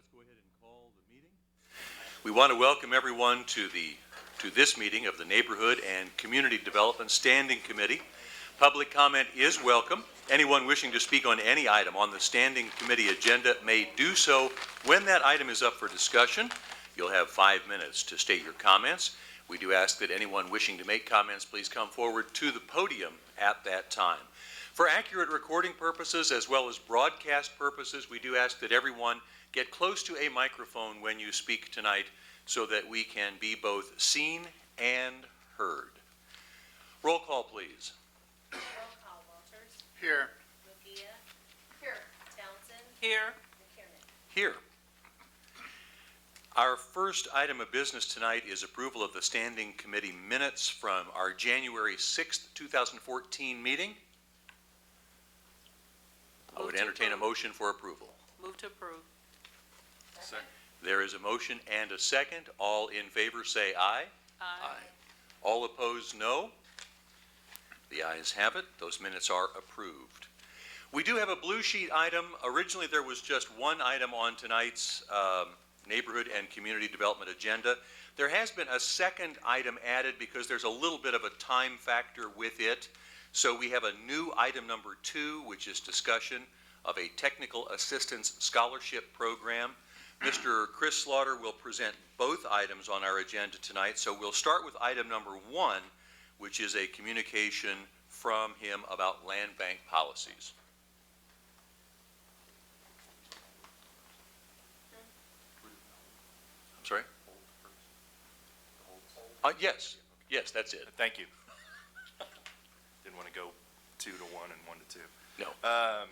let's go ahead and call the meeting. We want to welcome everyone to this meeting of the Neighborhood and Community Development Standing Committee. Public comment is welcome. Anyone wishing to speak on any item on the Standing Committee agenda may do so when that item is up for discussion. You'll have 5 minutes to state your comments. We do ask that anyone wishing to make comments please come forward to the podium at that time. For accurate recording purposes as well as broadcast purposes, we do ask that everyone get close to a microphone when you speak tonight so that we can be both seen and heard. Roll call, please. Roll call. Walters. Here. Mejia. Here. Townsend. Here. McKiernan. Here. Our first item of business tonight is approval of the Standing Committee minutes from our January 6th, 2014 meeting. I would entertain a motion for approval. Move to approve. Second. There is a motion and a second. All in favor say aye. Aye. All opposed, no. The ayes have it. Those minutes are approved. We do have a blue sheet item. Originally, there was just one item on tonight's Neighborhood and Community Development agenda. There has been a second item added because there's a little bit of a time factor with it. So we have a new item number 2, which is discussion of a technical assistance scholarship program. Mr. Chris Slaughter will present both items on our agenda tonight. So we'll start with item number 1, which is a communication from him about land bank policies. I'm sorry? Yes, that's it. Thank you. Didn't want to go 2 to 1 and 1 to 2. No.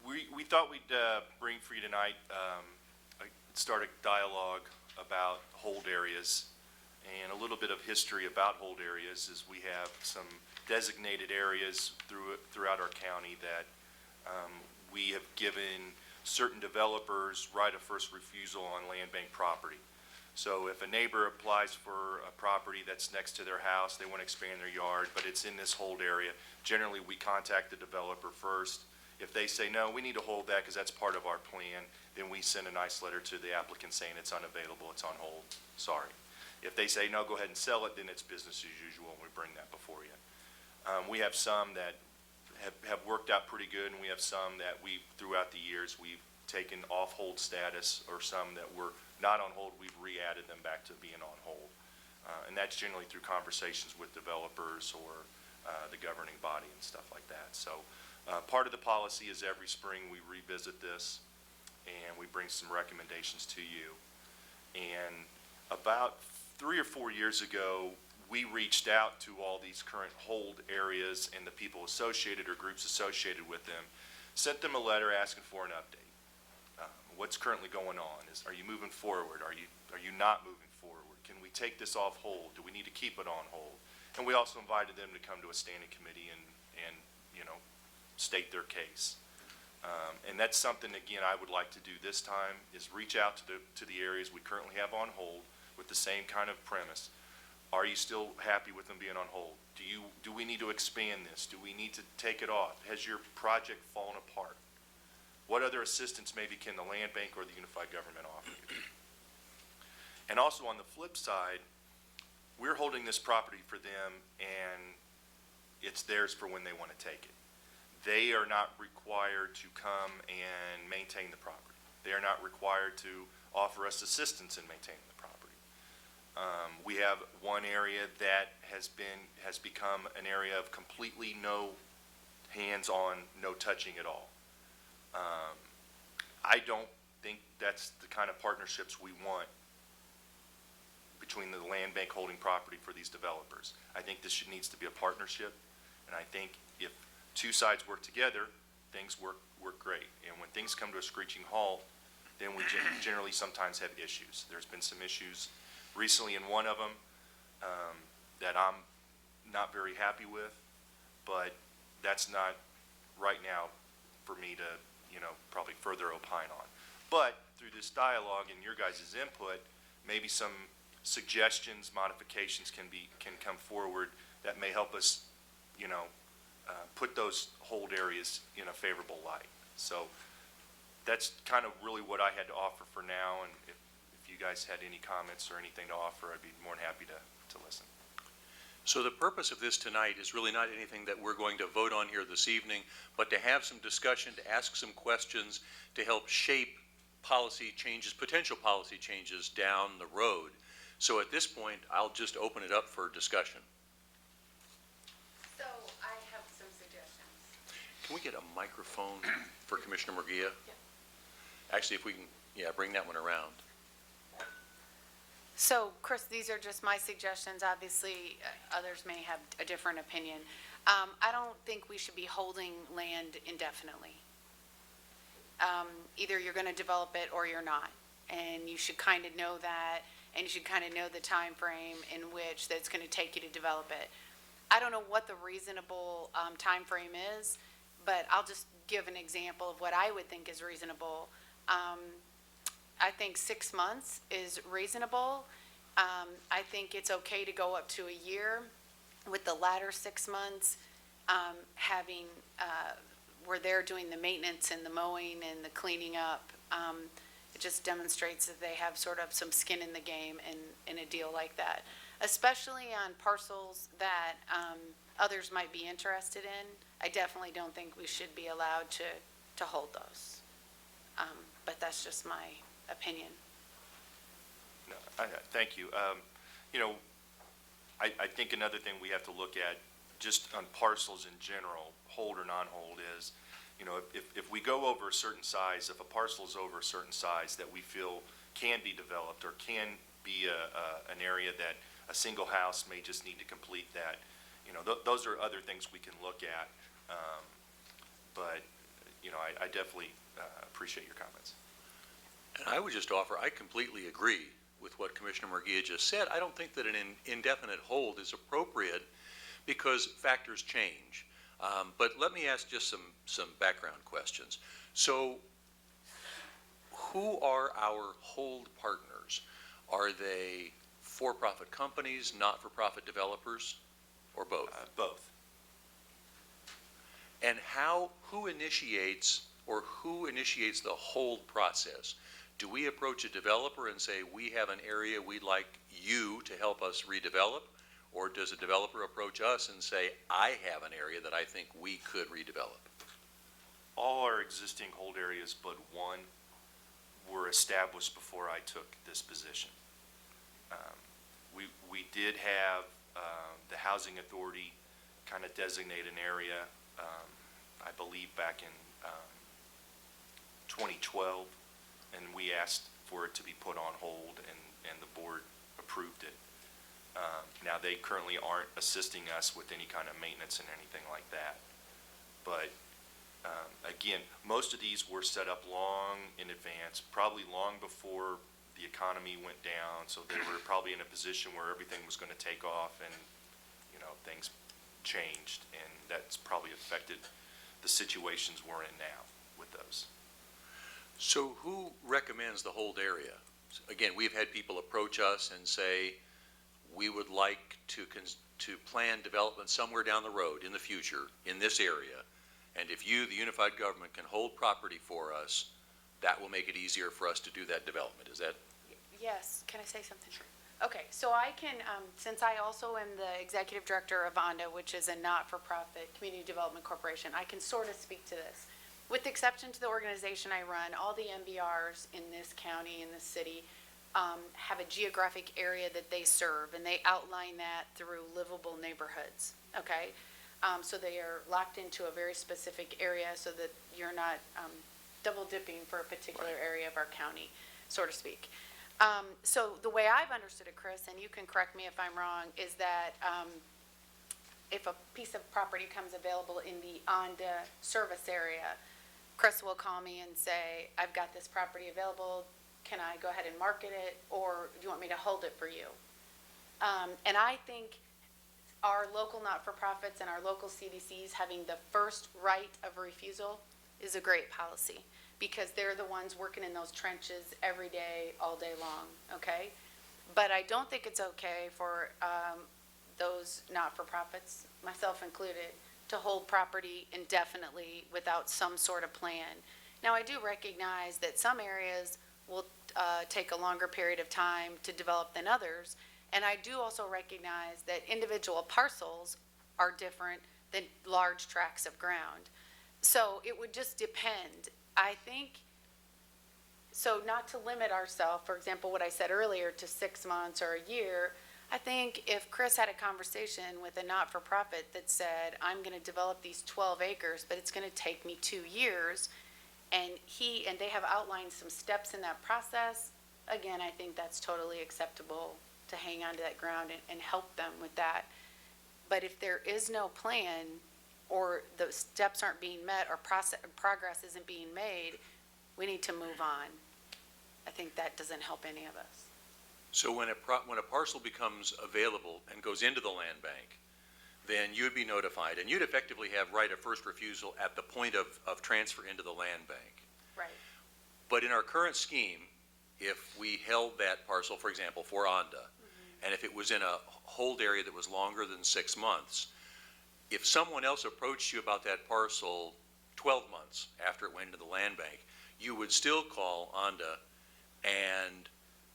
We thought we'd bring for you tonight, start a dialogue about hold areas and a little bit of history about hold areas, as we have some designated areas throughout our county that we have given certain developers right of first refusal on land bank property. So if a neighbor applies for a property that's next to their house, they want to expand their yard, but it's in this hold area, generally we contact the developer first. If they say, no, we need to hold that because that's part of our plan, then we send a nice letter to the applicant saying it's unavailable, it's on hold, sorry. If they say, no, go ahead and sell it, then it's business as usual, and we bring that before you. We have some that have worked out pretty good, and we have some that throughout the years, we've taken off hold status, or some that were not on hold, we've re-added them back to being on hold. And that's generally through conversations with developers or the governing body and stuff like that. So part of the policy is every spring we revisit this and we bring some recommendations to you. And about 3 or 4 years ago, we reached out to all these current hold areas and the people associated or groups associated with them, sent them a letter asking for an update. What's currently going on? Are you moving forward? Are you not moving forward? Can we take this off hold? Do we need to keep it on hold? And we also invited them to come to a standing committee and state their case. And that's something, again, I would like to do this time, is reach out to the areas we currently have on hold with the same kind of premise. Are you still happy with them being on hold? Do we need to expand this? Do we need to take it off? Has your project fallen apart? What other assistance maybe can the land bank or the unified government offer you? And also on the flip side, we're holding this property for them and it's theirs for when they want to take it. They are not required to come and maintain the property. They are not required to offer us assistance in maintaining the property. We have one area that has become an area of completely no hands-on, no touching at all. I don't think that's the kind of partnerships we want between the land bank holding property for these developers. I think this needs to be a partnership, and I think if 2 sides work together, things work great. And when things come to a screeching halt, then we generally sometimes have issues. There's been some issues recently in one of them that I'm not very happy with, but that's not right now for me to probably further opine on. But through this dialogue and your guys' input, maybe some suggestions, modifications can come forward that may help us, put those hold areas in a favorable light. So that's kind of really what I had to offer for now, and if you guys had any comments or anything to offer, I'd be more than happy to listen. So the purpose of this tonight is really not anything that we're going to vote on here this evening, but to have some discussion, to ask some questions, to help shape policy changes, potential policy changes down the road. So at this point, I'll just open it up for discussion. So I have some suggestions. Can we get a microphone for Commissioner Murguia? Actually, if we can, bring that one around. So, Chris, these are just my suggestions. Obviously, others may have a different opinion. I don't think we should be holding land indefinitely. Either you're going to develop it or you're not. And you should kind of know that, and you should kind of know the time frame in which that's going to take you to develop it. I don't know what the reasonable time frame is, but I'll just give an example of what I would think is reasonable. I think 6 months is reasonable. I think it's okay to go up to a year. With the latter 6 months, where they're doing the maintenance and the mowing and the cleaning up, it just demonstrates that they have sort of some skin in the game in a deal like that, especially on parcels that others might be interested in. I definitely don't think we should be allowed to hold those. But that's just my opinion. No, thank you. I think another thing we have to look at, just on parcels in general, hold or non-hold, is, if we go over a certain size, if a parcel is over a certain size that we feel can be developed or can be an area that a single house may just need to complete that, those are other things we can look at. But, I definitely appreciate your comments. And I would just offer, I completely agree with what Commissioner Murguia just said. I don't think that an indefinite hold is appropriate because factors change. But let me ask just some background questions. So who are our hold partners? Are they for-profit companies, not-for-profit developers, or both? Both. And who initiates the hold process? Do we approach a developer and say, we have an area we'd like you to help us redevelop? Or does a developer approach us and say, I have an area that I think we could redevelop? All our existing hold areas but one were established before I took this position. We did have the Housing Authority kind of designate an area, I believe back in 2012, and we asked for it to be put on hold, and the board approved it. Now, they currently aren't assisting us with any kind of maintenance and anything like that. But again, most of these were set up long in advance, probably long before the economy went down, so they were probably in a position where everything was going to take off, and things changed, and that's probably affected the situations we're in now with those. So who recommends the hold area? Again, we've had people approach us and say, we would like to plan development somewhere down the road in the future in this area, and if you, the unified government, can hold property for us, that will make it easier for us to do that development. Is that? Yes, can I say something? Sure. Okay, so I can, since I also am the executive director of VONDA, which is a not-for-profit community development corporation, I can sort of speak to this. With the exception to the organization I run, all the MBRs in this county, in this city, have a geographic area that they serve, and they outline that through livable neighborhoods, okay? So they are locked into a very specific area so that you're not double dipping for a particular area of our county, so to speak. So the way I've understood it, Chris, and you can correct me if I'm wrong, is that if a piece of property comes available in the ONDA service area, Chris will call me and say, I've got this property available, can I go ahead and market it, or do you want me to hold it for you? And I think our local not-for-profits and our local CDCs having the first right of refusal is a great policy, because they're the ones working in those trenches every day, all day long, okay? But I don't think it's okay for those not-for-profits, myself included, to hold property indefinitely without some sort of plan. Now, I do recognize that some areas will take a longer period of time to develop than others, and I do also recognize that individual parcels are different than large tracts of ground. So it would just depend. I think, so not to limit ourselves, for example, what I said earlier, to 6 months or a year, I think if Chris had a conversation with a not-for-profit that said, I'm going to develop these 12 acres, but it's going to take me 2 years, and they have outlined some steps in that process, again, I think that's totally acceptable to hang on to that ground and help them with that. But if there is no plan, or the steps aren't being met, or progress isn't being made, we need to move on. I think that doesn't help any of us. So when a parcel becomes available and goes into the land bank, then you'd be notified, and you'd effectively have right of first refusal at the point of transfer into the land bank. Right. But in our current scheme, if we held that parcel, for example, for ONDA, and if it was in a hold area that was longer than 6 months, if someone else approached you about that parcel 12 months after it went into the land bank, you would still call ONDA and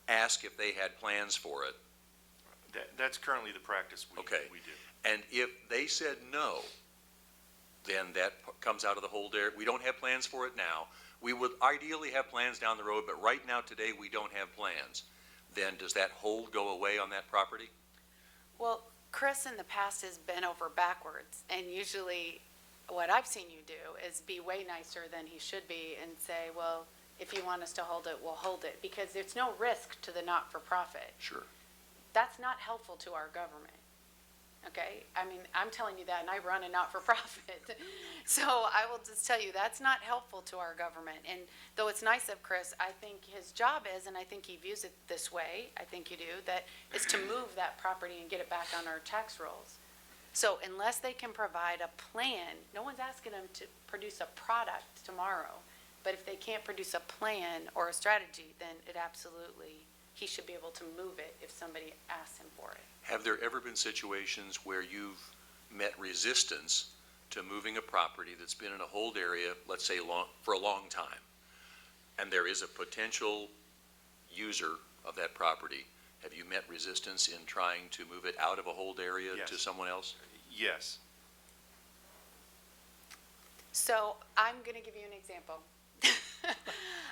ask if they had plans for it. That's currently the practice we Okay. do. And if they said no, then that comes out of the hold area. We don't have plans for it now. We would ideally have plans down the road, but right now, today, we don't have plans. Then does that hold go away on that property? Well, Chris in the past has been over backwards, and usually what I've seen you do is be way nicer than he should be and say, well, if you want us to hold it, we'll hold it, because there's no risk to the not-for-profit. Sure. That's not helpful to our government, okay? I mean, I'm telling you that, and I run a not-for-profit. So I will just tell you, that's not helpful to our government. And though it's nice of Chris, I think his job is, and I think he views it this way, I think you do, that is to move that property and get it back on our tax rolls. So unless they can provide a plan, no one's asking them to produce a product tomorrow. But if they can't produce a plan or a strategy, then it absolutely, he should be able to move it if somebody asks him for it. Have there ever been situations where you've met resistance to moving a property that's been in a hold area, let's say for a long time, and there is a potential user of that property? Have you met resistance in trying to move it out of a hold area Yes. to someone else? Yes. So I'm going to give you an example.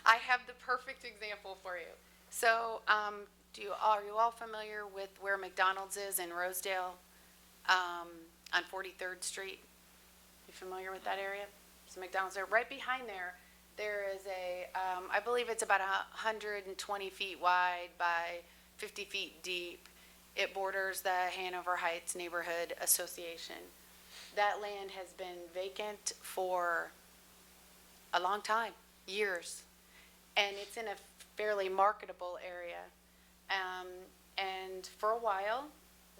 I have the perfect example for you. So are you all familiar with where McDonald's is in Rosedale on 43rd Street? You familiar with that area? So McDonald's there. Right behind there, there is I believe it's about 120 feet wide by 50 feet deep. It borders the Hanover Heights Neighborhood Association. That land has been vacant for a long time, years, and it's in a fairly marketable area. And for a while,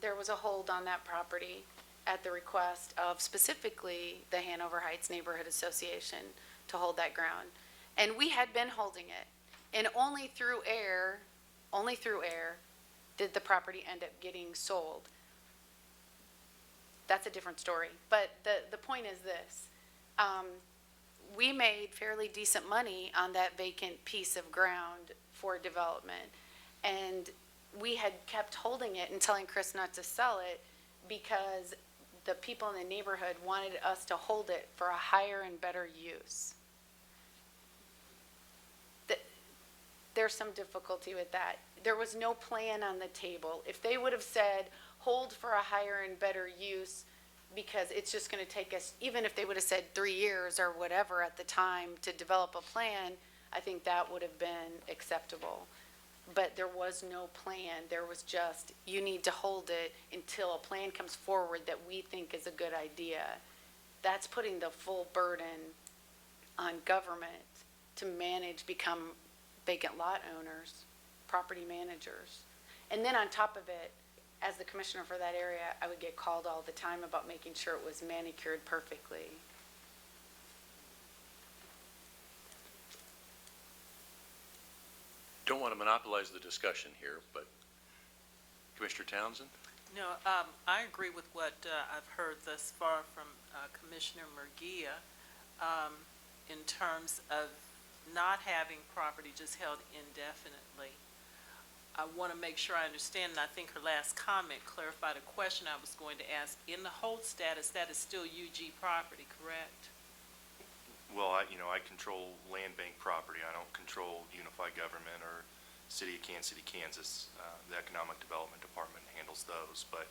there was a hold on that property at the request of specifically the Hanover Heights Neighborhood Association to hold that ground. And we had been holding it, and only through air did the property end up getting sold. That's a different story. But the point is this. We made fairly decent money on that vacant piece of ground for development. And we had kept holding it and telling Chris not to sell it because the people in the neighborhood wanted us to hold it for a higher and better use. There's some difficulty with that. There was no plan on the table. If they would have said, hold for a higher and better use, because it's just going to take us, even if they would have said 3 years or whatever at the time to develop a plan, I think that would have been acceptable. But there was no plan. There was just, you need to hold it until a plan comes forward that we think is a good idea. That's putting the full burden on government to manage, become vacant lot owners, property managers. And then on top of it, as the commissioner for that area, I would get called all the time about making sure it was manicured perfectly. Don't want to monopolize the discussion here, but Commissioner Townsend? No, I agree with what I've heard thus far from Commissioner Murguia. in terms of not having property just held indefinitely. I want to make sure I understand, and I think her last comment clarified a question I was going to ask. In the hold status, that is still UG property, correct? Well, I control land bank property. I don't control unified government or City of Kansas City, Kansas. The Economic Development Department handles those. But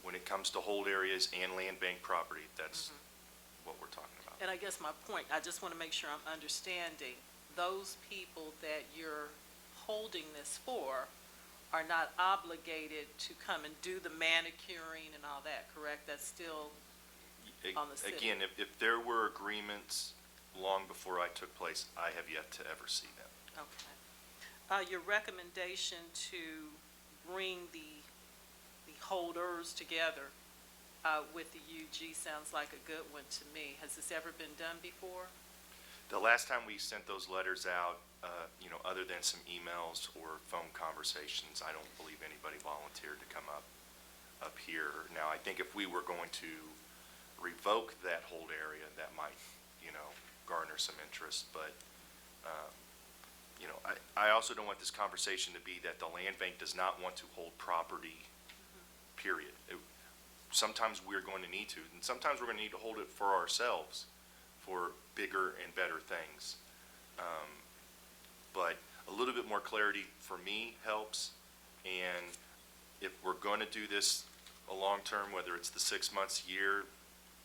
when it comes to hold areas and land bank property, that's what we're talking about. And I guess my point, I just want to make sure I'm understanding, those people that you're holding this for are not obligated to come and do the manicuring and all that, correct? That's still on the city. Again, if there were agreements long before I took place, I have yet to ever see them. Okay. Your recommendation to bring the holders together with the UG sounds like a good one to me. Has this ever been done before? The last time we sent those letters out, other than some emails or phone conversations, I don't believe anybody volunteered to come up here. Now, I think if we were going to revoke that hold area, that might, garner some interest. But, I also don't want this conversation to be that the land bank does not want to hold property, period. Sometimes we're going to need to, and sometimes we're going to need to hold it for ourselves for bigger and better things. But a little bit more clarity for me helps. And if we're going to do this a long term, whether it's the 6 months, year,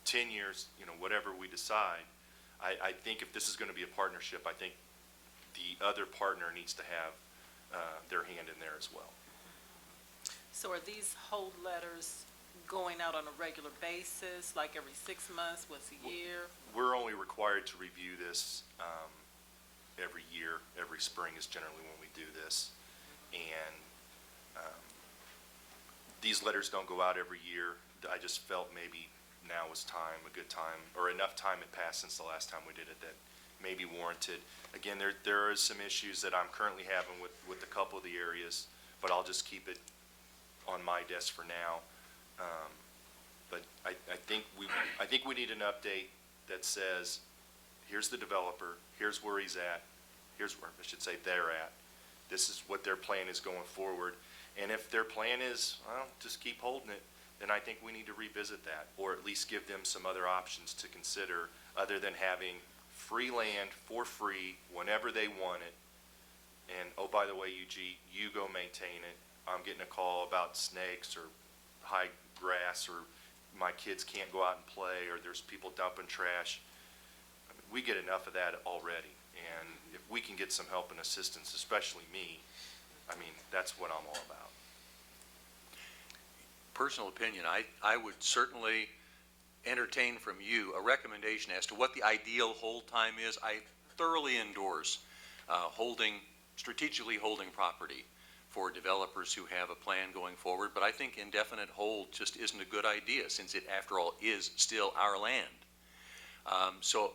10 years, whatever we decide, I think if this is going to be a partnership, I think the other partner needs to have their hand in there as well. So are these hold letters going out on a regular basis, like every 6 months, once a year? We're only required to review this every year. Every spring is generally when we do this. And these letters don't go out every year. I just felt maybe now was a good time, or enough time had passed since the last time we did it that may be warranted. Again, there are some issues that I'm currently having with a couple of the areas, but I'll just keep it on my desk for now. But I think we need an update that says, here's the developer, here's where he's at, here's where, I should say, they're at. This is what their plan is going forward. And if their plan is, well, just keep holding it, then I think we need to revisit that, or at least give them some other options to consider other than having free land for free whenever they want it. And, oh, by the way, UG, you go maintain it. I'm getting a call about snakes or high grass, or my kids can't go out and play, or there's people dumping trash. I mean, we get enough of that already. And if we can get some help and assistance, especially me, I mean, that's what I'm all about. Personal opinion, I would certainly entertain from you a recommendation as to what the ideal hold time is. I thoroughly endorse strategically holding property for developers who have a plan going forward, but I think indefinite hold just isn't a good idea, since it, after all, is still our land. So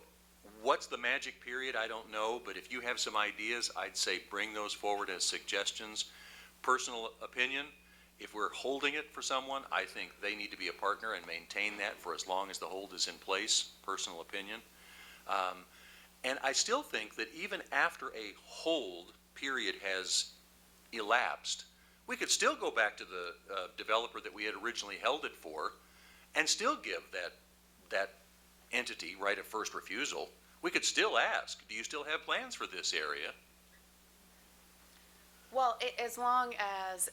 what's the magic period? I don't know, but if you have some ideas, I'd say bring those forward as suggestions. Personal opinion, if we're holding it for someone, I think they need to be a partner and maintain that for as long as the hold is in place. Personal opinion. And I still think that even after a hold period has elapsed, we could still go back to the developer that we had originally held it for and still give that entity right of first refusal. We could still ask, do you still have plans for this area? Well, as long as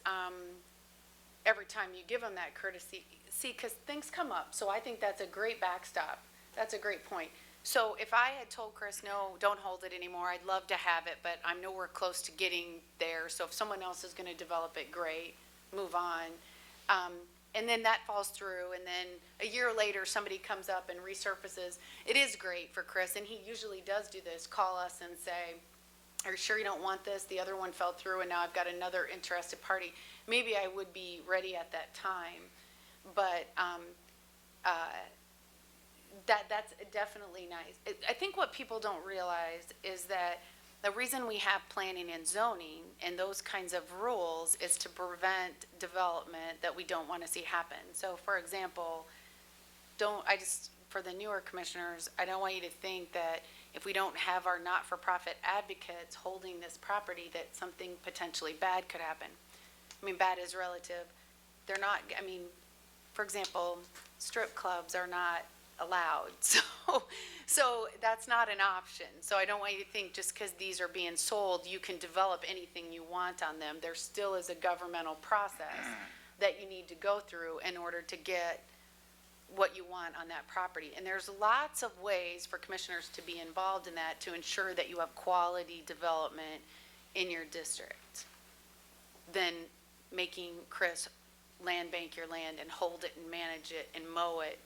every time you give them that courtesy, see, because things come up, so I think that's a great backstop. That's a great point. So if I had told Chris, no, don't hold it anymore, I'd love to have it, but I'm nowhere close to getting there, so if someone else is going to develop it, great, move on. And then that falls through, and then a year later, somebody comes up and resurfaces. It is great for Chris, and he usually does do this, call us and say, are you sure you don't want this? The other one fell through, and now I've got another interested party. Maybe I would be ready at that time, but that's definitely nice. I think what people don't realize is that the reason we have planning and zoning and those kinds of rules is to prevent development that we don't want to see happen. So, for example, for the newer commissioners, I don't want you to think that if we don't have our not-for-profit advocates holding this property, that something potentially bad could happen. I mean, bad is relative. They're not, I mean, for example, strip clubs are not allowed, so that's not an option. So I don't want you to think just because these are being sold, you can develop anything you want on them. There still is a governmental process that you need to go through in order to get what you want on that property. And there's lots of ways for commissioners to be involved in that to ensure that you have quality development in your district than making Chris land bank your land and hold it and manage it and mow it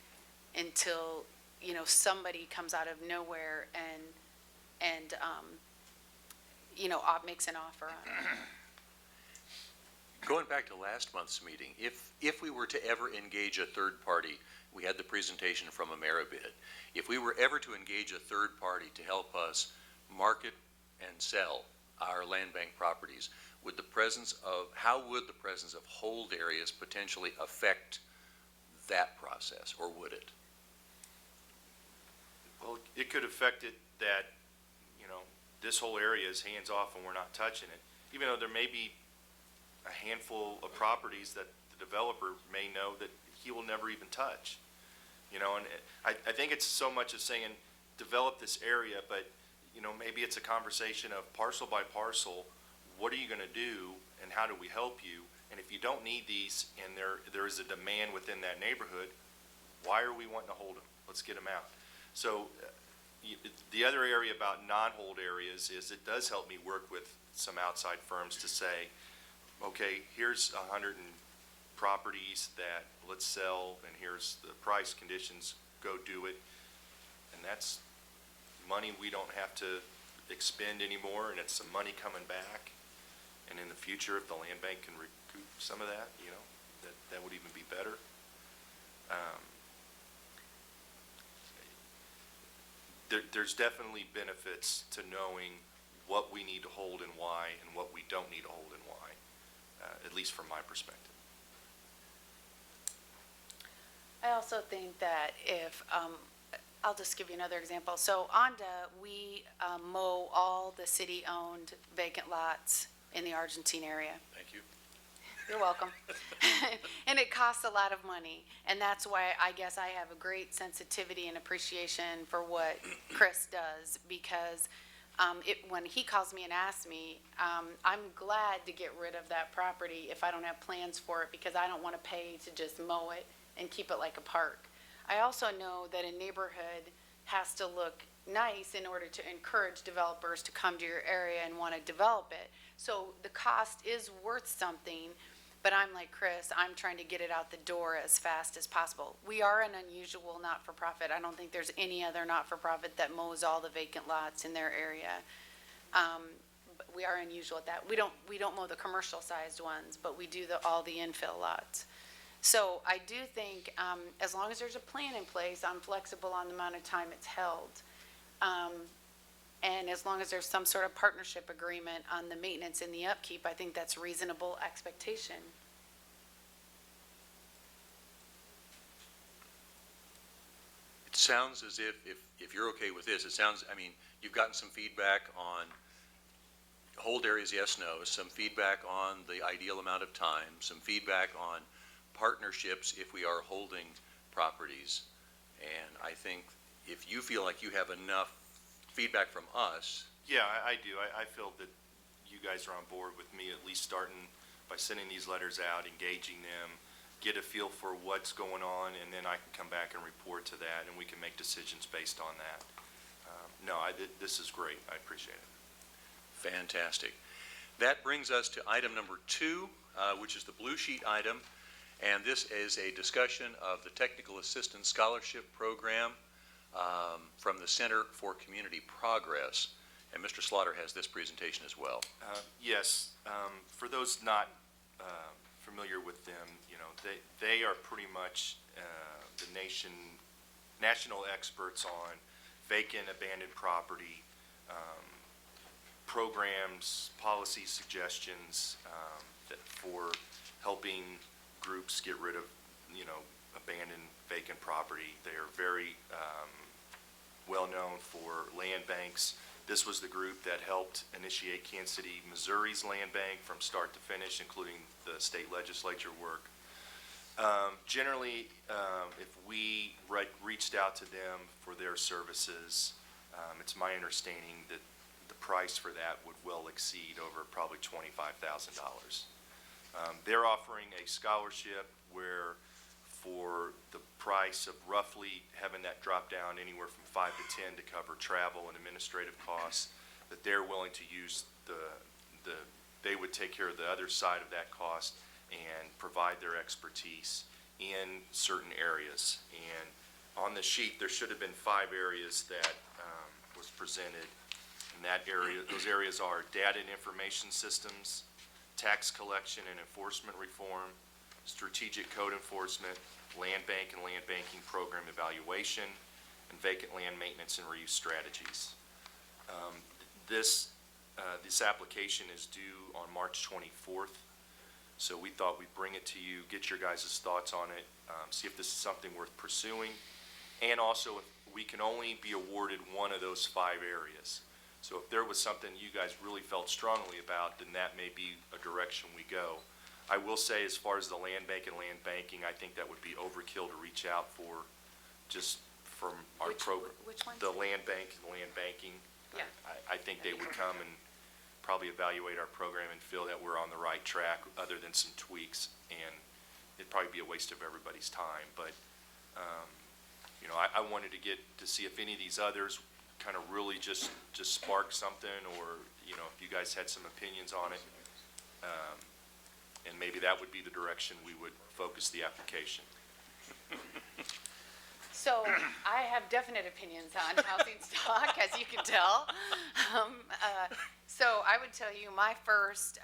until, you know, somebody comes out of nowhere and makes an offer on it. Going back to last month's meeting, if we were to ever engage a third party, we had the presentation from Ameribid. If we were ever to engage a third party to help us market and sell our land bank properties, how would the presence of hold areas potentially affect that process, or would it? Well, it could affect it that, you know, this whole area is hands-off and we're not touching it, even though there may be a handful of properties that the developer may know that he will never even touch. You know, and I think it's so much as saying, develop this area, but, you know, maybe it's a conversation of parcel by parcel, what are you gonna do and how do we help you? And if you don't need these and there is a demand within that neighborhood, why are we wanting to hold them? Let's get them out. So the other area about non-hold areas is it does help me work with some outside firms to say, okay, here's 100 properties that let's sell, and here's the price, conditions, go do it. And that's money we don't have to expend anymore, and it's some money coming back. And in the future, if the land bank can recoup some of that, you know, that would even be better. There's definitely benefits to knowing what we need to hold and why, and what we don't need to hold and why, at least from my perspective. I also think that if, I'll just give you another example. So Onda, we mow all the city-owned vacant lots in the Argentine area. Thank you. You're welcome. And it costs a lot of money. And that's why I guess I have a great sensitivity and appreciation for what Chris does, because when he calls me and asks me, I'm glad to get rid of that property if I don't have plans for it, because I don't want to pay to just mow it and keep it like a park. I also know that a neighborhood has to look nice in order to encourage developers to come to your area and want to develop it. So the cost is worth something, but I'm like Chris, I'm trying to get it out the door as fast as possible. We are an unusual not-for-profit. I don't think there's any other not-for-profit that mows all the vacant lots in their area. But we are unusual at that. We don't mow the commercial-sized ones, but we do all the infill lots. So I do think, as long as there's a plan in place, I'm flexible on the amount of time it's held. And as long as there's some sort of partnership agreement on the maintenance and the upkeep, I think that's reasonable expectation. It sounds as if you're okay with this, it sounds, I mean, you've gotten some feedback on hold areas, yes, no, some feedback on the ideal amount of time, some feedback on partnerships if we are holding properties. And I think if you feel like you have enough feedback from us. Yeah, I do. I feel that you guys are on board with me, at least starting by sending these letters out, engaging them, get a feel for what's going on, and then I can come back and report to that, and we can make decisions based on that. This is great. I appreciate it. Fantastic. That brings us to item number 2, which is the blue sheet item, and this is a discussion of the Technical Assistance Scholarship Program from the Center for Community Progress. And Mr. Slaughter has this presentation as well. Yes, for those not familiar with them, you know, they are pretty much the national experts on vacant, abandoned property, programs, policy suggestions for helping groups get rid of, you know, abandoned vacant property. They are very well-known for land banks. This was the group that helped initiate Kansas City, Missouri's land bank from start to finish, including the state legislature work. Generally, if we reached out to them for their services, it's my understanding that the price for that would well exceed over probably $25,000. They're offering a scholarship where for the price of roughly having that drop down anywhere from 5 to 10 to cover travel and administrative costs, that they're willing to use they would take care of the other side of that cost and provide their expertise in certain areas. And on the sheet, there should have been 5 areas that was presented. And those areas are data and information systems, tax collection and enforcement reform, strategic code enforcement, land bank and land banking program evaluation, and vacant land maintenance and reuse strategies. This application is due on March 24th, so we thought we'd bring it to you, get your guys' thoughts on it, see if this is something worth pursuing, and also if we can only be awarded one of those 5 areas. So if there was something you guys really felt strongly about, then that may be a direction we go. I will say, as far as the land bank and land banking, I think that would be overkill to reach out for just from our program. Which ones? The land bank and land banking. Yeah. I think they would come and probably evaluate our program and feel that we're on the right track, other than some tweaks, and it'd probably be a waste of everybody's time. But, you know, I wanted to get to see if any of these others kind of really just spark something, or, you know, if you guys had some opinions on it. And maybe that would be the direction we would focus the application. So I have definite opinions on housing stock, as you can tell. So I would tell you my first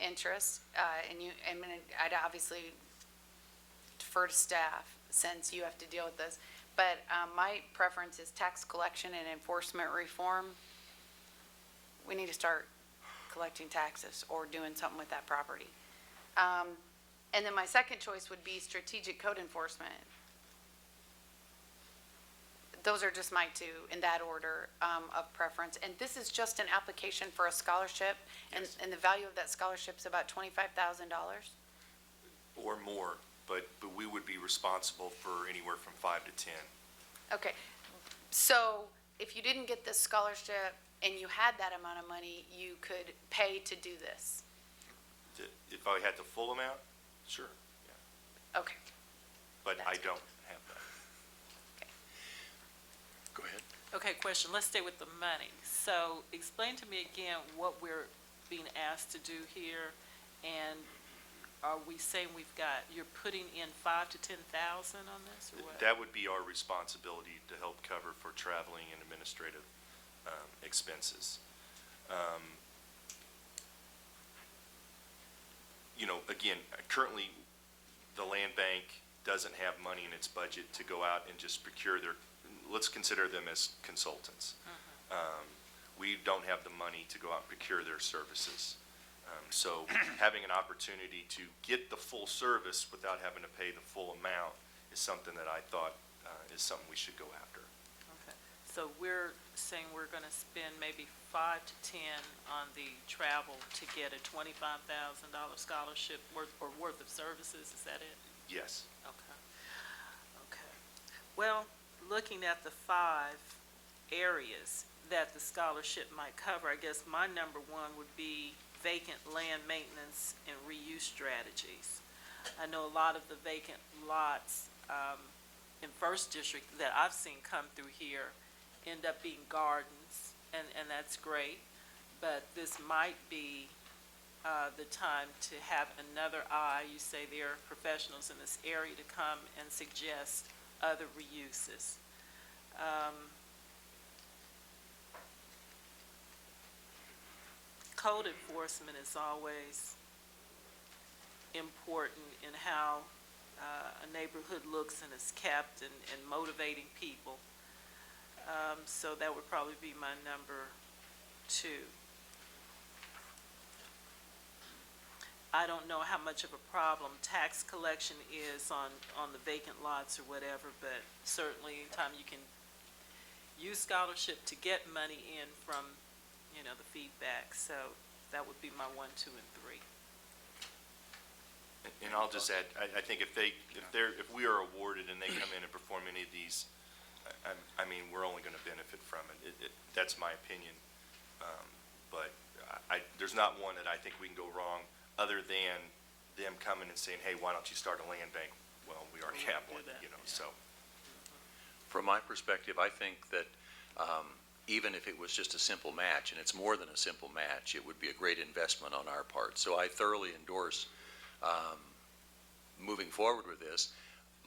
interest, I'd obviously defer to staff since you have to deal with this, but my preference is tax collection and enforcement reform. We need to start collecting taxes or doing something with that property. And then my second choice would be strategic code enforcement. Those are just my 2 in that order of preference. And this is just an application for a scholarship, Yes. and the value of that scholarship is about $25,000? Or more, but we would be responsible for anywhere from 5 to 10. Okay, so if you didn't get this scholarship and you had that amount of money, you could pay to do this? If I had the full amount, sure, yeah. Okay. But I That's don't have that. Go ahead. Okay, question, let's stay with the money. So explain to me again what we're being asked to do here, and are we saying you're putting in 5 to 10,000 on this, or what? That would be our responsibility to help cover for traveling and administrative expenses. You know, again, currently, the land bank doesn't have money in its budget to go out and just procure let's consider them as consultants. We don't have the money to go out and procure their services. So having an opportunity to get the full service without having to pay the full amount is something that I thought is something we should go after. Okay, so we're saying we're gonna spend maybe 5 to 10 on the travel to get a $25,000 scholarship worth of services, is that it? Yes. Okay. Okay. Well, looking at the 5 areas that the scholarship might cover, I guess my number 1 would be vacant land maintenance and reuse strategies. I know a lot of the vacant lots in First District that I've seen come through here end up being gardens, and that's great, but this might be the time to have another eye. You say there are professionals in this area to come and suggest other reuses. Code enforcement is always important in how a neighborhood looks and is kept, and motivating people. So that would probably be my number 2. I don't know how much of a problem tax collection is on the vacant lots or whatever, but certainly anytime you can use scholarship to get money in from, the feedback. So that would be my 1, 2, and 3. And I'll just add, I think if we are awarded and they come in and perform any of these, I mean, we're only going to benefit from it. That's my opinion. But there's not one that I think we can go wrong other than them coming and saying, hey, why don't you start a land bank? Well, we already have one, so. From my perspective, I think that even if it was just a simple match, and it's more than a simple match, it would be a great investment on our part. So I thoroughly endorse moving forward with this.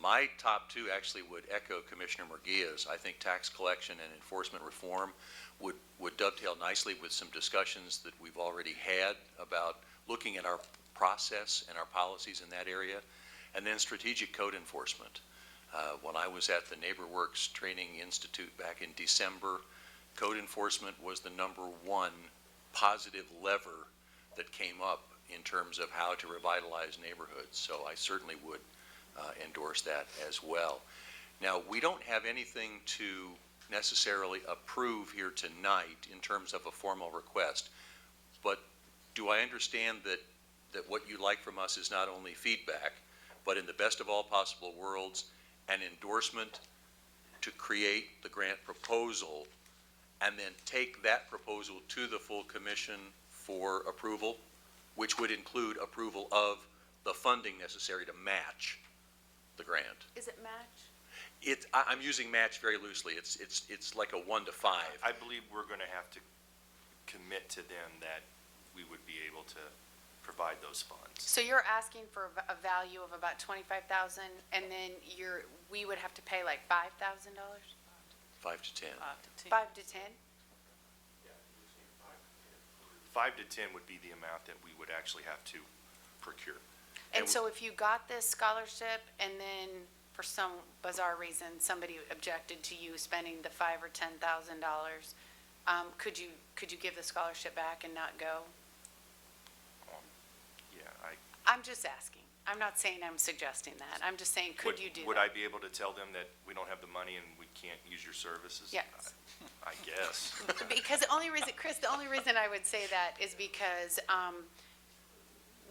My top two actually would echo Commissioner Murguia's. I think tax collection and enforcement reform would dovetail nicely with some discussions that we've already had about looking at our process and our policies in that area. And then strategic code enforcement. When I was at the NeighborWorks Training Institute back in December, code enforcement was the #1 positive lever that came up in terms of how to revitalize neighborhoods. So I certainly would endorse that as well. Now, we don't have anything to necessarily approve here tonight in terms of a formal request, but do I understand that what you'd like from us is not only feedback, but in the best of all possible worlds, an endorsement to create the grant proposal and then take that proposal to the full commission for approval, which would include approval of the funding necessary to match the grant? Is it match? I'm using match very loosely. It's like a 1 to 5. I believe we're going to have to commit to them that we would be able to provide those funds. So you're asking for a value of about 25,000, and then we would have to pay like $5,000? 5 to 10. 5 to 10. 5 to 10? 5 to 10 would be the amount that we would actually have to procure. And so if you got this scholarship and then for some bizarre reason, somebody objected to you spending the $5,000 or $10,000, could you give the scholarship back and not go? Yeah, I'm just asking. I'm not saying I'm suggesting that. I'm just saying, could you do that? Would I be able to tell them that we don't have the money and we can't use your services? Yes. I guess. Because the only reason, Chris, the only reason I would say that is because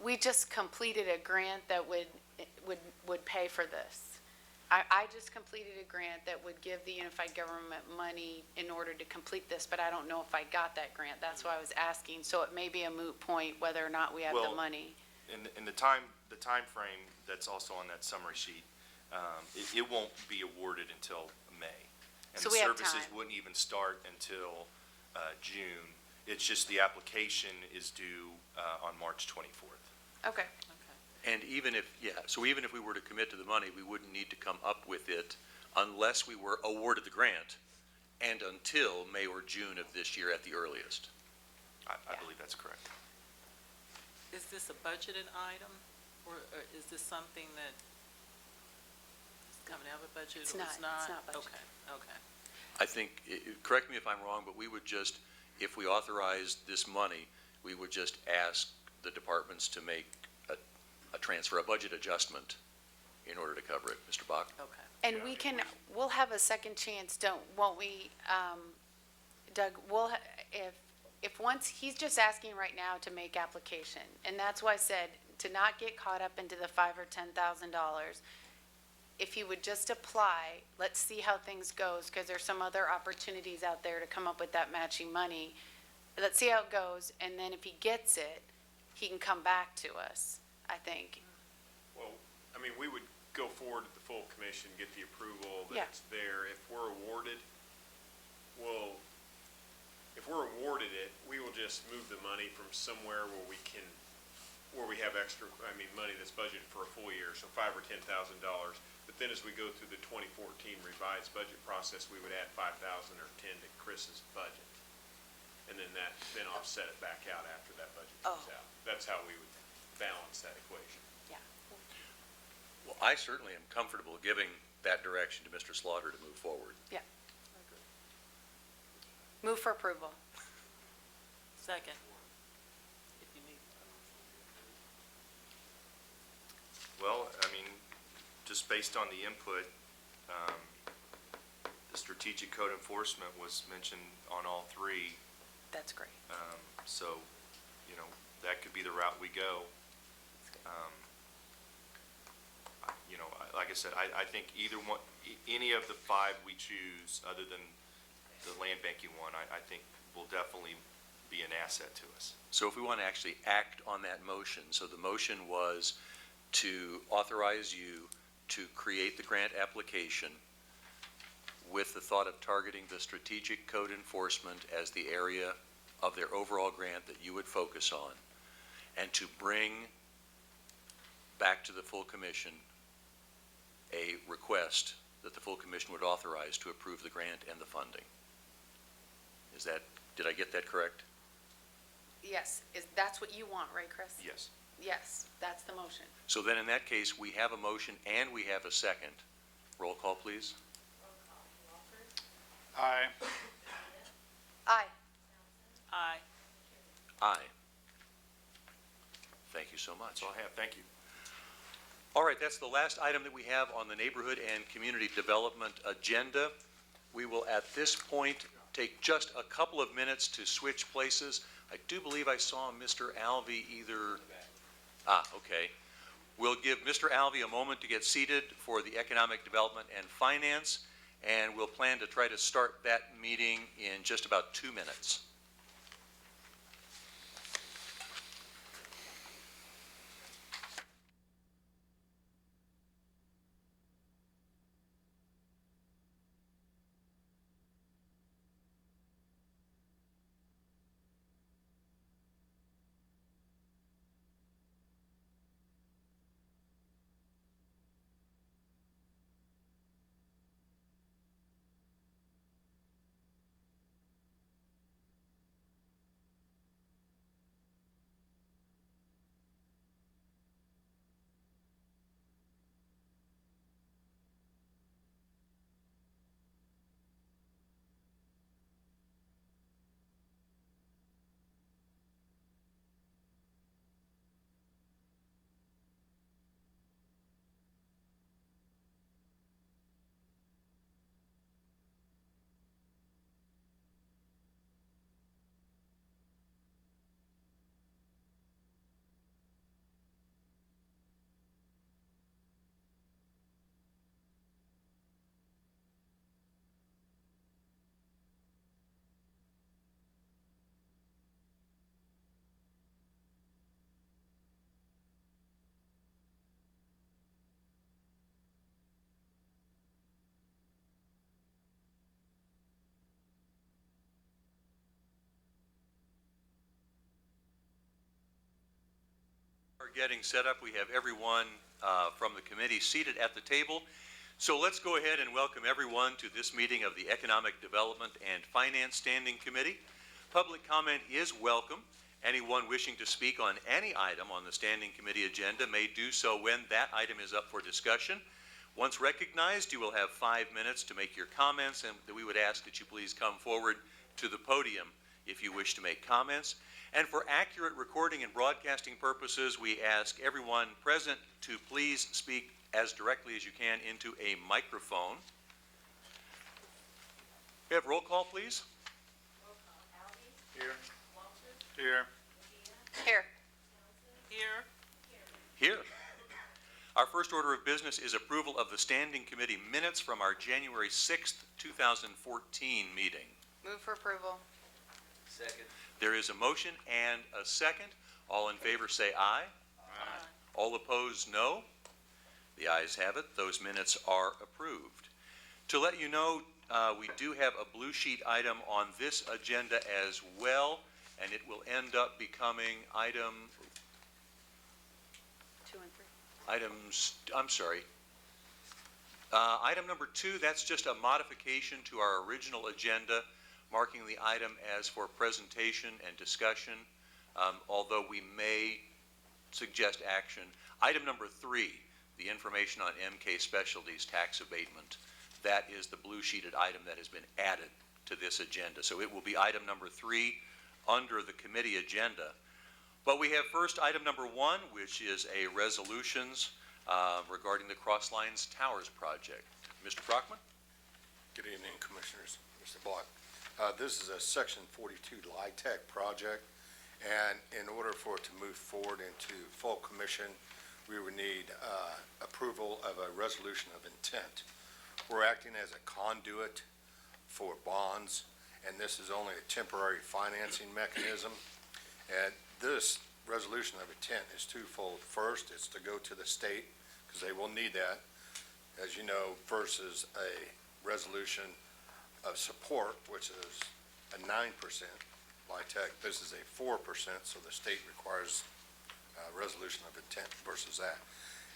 we just completed a grant that would pay for this. I just completed a grant that would give the unified government money in order to complete this, but I don't know if I got that grant. That's why I was asking. So it may be a moot point whether or not we have the Well, money. In the time frame that's also on that summary sheet, it won't be awarded until May. And So the we have services time. wouldn't even start until June. It's just the application is due on March 24th. Okay. And even if we were to commit to the money, we wouldn't need to come up with it unless we were awarded the grant and until May or June of this year at the earliest. I believe that's correct. Is this a budgeted item, or is this something that is coming out of a budget, It's or not. it's not? It's not budgeted. Okay. I think, correct me if I'm wrong, but we would just, if we authorized this money, we would just ask the departments to make a budget adjustment in order to cover it. Mr. Bach? Okay. And we'll have a second chance, won't we, Doug? If once, he's just asking right now to make application. And that's why I said, to not get caught up into the $5,000 or $10,000, if he would just apply, let's see how things goes, because there's some other opportunities out there to come up with that matching money. Let's see how it goes, and then if he gets it, he can come back to us, I think. Well, I mean, we would go forward to the full commission, get the approval Yeah. that's there. If we're awarded, it, we will just move the money from somewhere where we have extra, money that's budgeted for a full year, so $5,000 or $10,000. But then as we go through the 2014 revised budget process, we would add 5,000 or 10 to Chris's budget. And then offset it back out after that budget comes Oh. out. That's how we would balance that equation. Yeah. Well, I certainly am comfortable giving that direction to Mr. Slaughter to move forward. Move for approval. Second. If you need. Well, I mean, just based on the input, the strategic code enforcement was mentioned on all three. That's great. So, you know, that could be the route we go. You know, like I said, I think either one, any of the five we choose, other than the land banking one, I think will definitely be an asset to us. So if we want to actually act on that motion, so the motion was to authorize you to create the grant application with the thought of targeting the strategic code enforcement as the area of their overall grant that you would focus on, and to bring back to the full commission a request that the full commission would authorize to approve the grant and the funding. Is that, did I get that correct? Yes, that's what you want, right, Chris? Yes. Yes, that's the motion. So then in that case, we have a motion and we have a second. Roll call, please. Aye. Aye. Aye. Aye. Thank you so much. That's all I have. Thank you. All right, that's the last item that we have on the Neighborhood and Community Development agenda. We will, at this point, take just a couple of minutes to switch places. I do believe I saw Mr. Alvey either... okay. We'll give Mr. Alvey a moment to get seated for the Economic Development and Finance, and we'll plan to try to start that meeting in just about 2 minutes. Getting set up. We have everyone from the committee seated at the table. So let's go ahead and welcome everyone to this meeting of the Economic Development and Finance Standing Committee. Public comment is welcome. Anyone wishing to speak on any item on the Standing Committee agenda may do so when that item is up for discussion. Once recognized, you will have 5 minutes to make your comments, and we would ask that you please come forward to the podium if you wish to make comments. And for accurate recording and broadcasting purposes, we ask everyone present to please speak as directly as you can into a microphone. We have roll call, please. Roll call. Alvey. Here. Walters. Here. Here. Here. Here. Our first order of business is approval of the Standing Committee minutes from our January 6th, 2014 meeting. Move for approval. Second. There is a motion and a second. All in favor say aye. Aye. All opposed, no. The ayes have it. Those minutes are approved. To let you know, we do have a blue sheet item on this agenda as well, and it will end up becoming item, 2 and 3. Item number 2, that's just a modification to our original agenda, marking the item as for presentation and discussion, although we may suggest action. Item number 3, the information on MK Specialties tax abatement. That is the blue sheeted item that has been added to this agenda. So it will be item number 3 under the committee agenda. But we have first item number 1, which is a resolutions regarding the Cross Lines Towers project. Mr. Brockman? Good evening, Commissioners. Mr. Block. This is a Section 42 LIHTC project, and in order for it to move forward into full commission, we would need approval of a resolution of intent. We're acting as a conduit for bonds, and this is only a temporary financing mechanism. And this resolution of intent is twofold. First, it's to go to the state, because they will need that, as you know, versus a resolution of support, which is a 9% LIHTC. This is a 4%, so the state requires a resolution of intent versus that.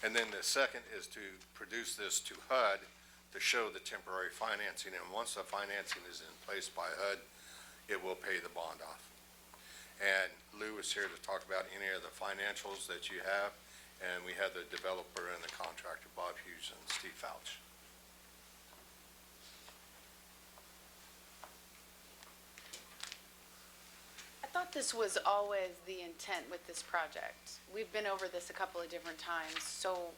And then the second is to produce this to HUD to show the temporary financing, and once the financing is in place by HUD, it will pay the bond off. And Lou is here to talk about any of the financials that you have, and we have the developer and the contractor, Bob Hughes and Steve Fouch. I thought this was always the intent with this project. We've been over this a couple of different times, so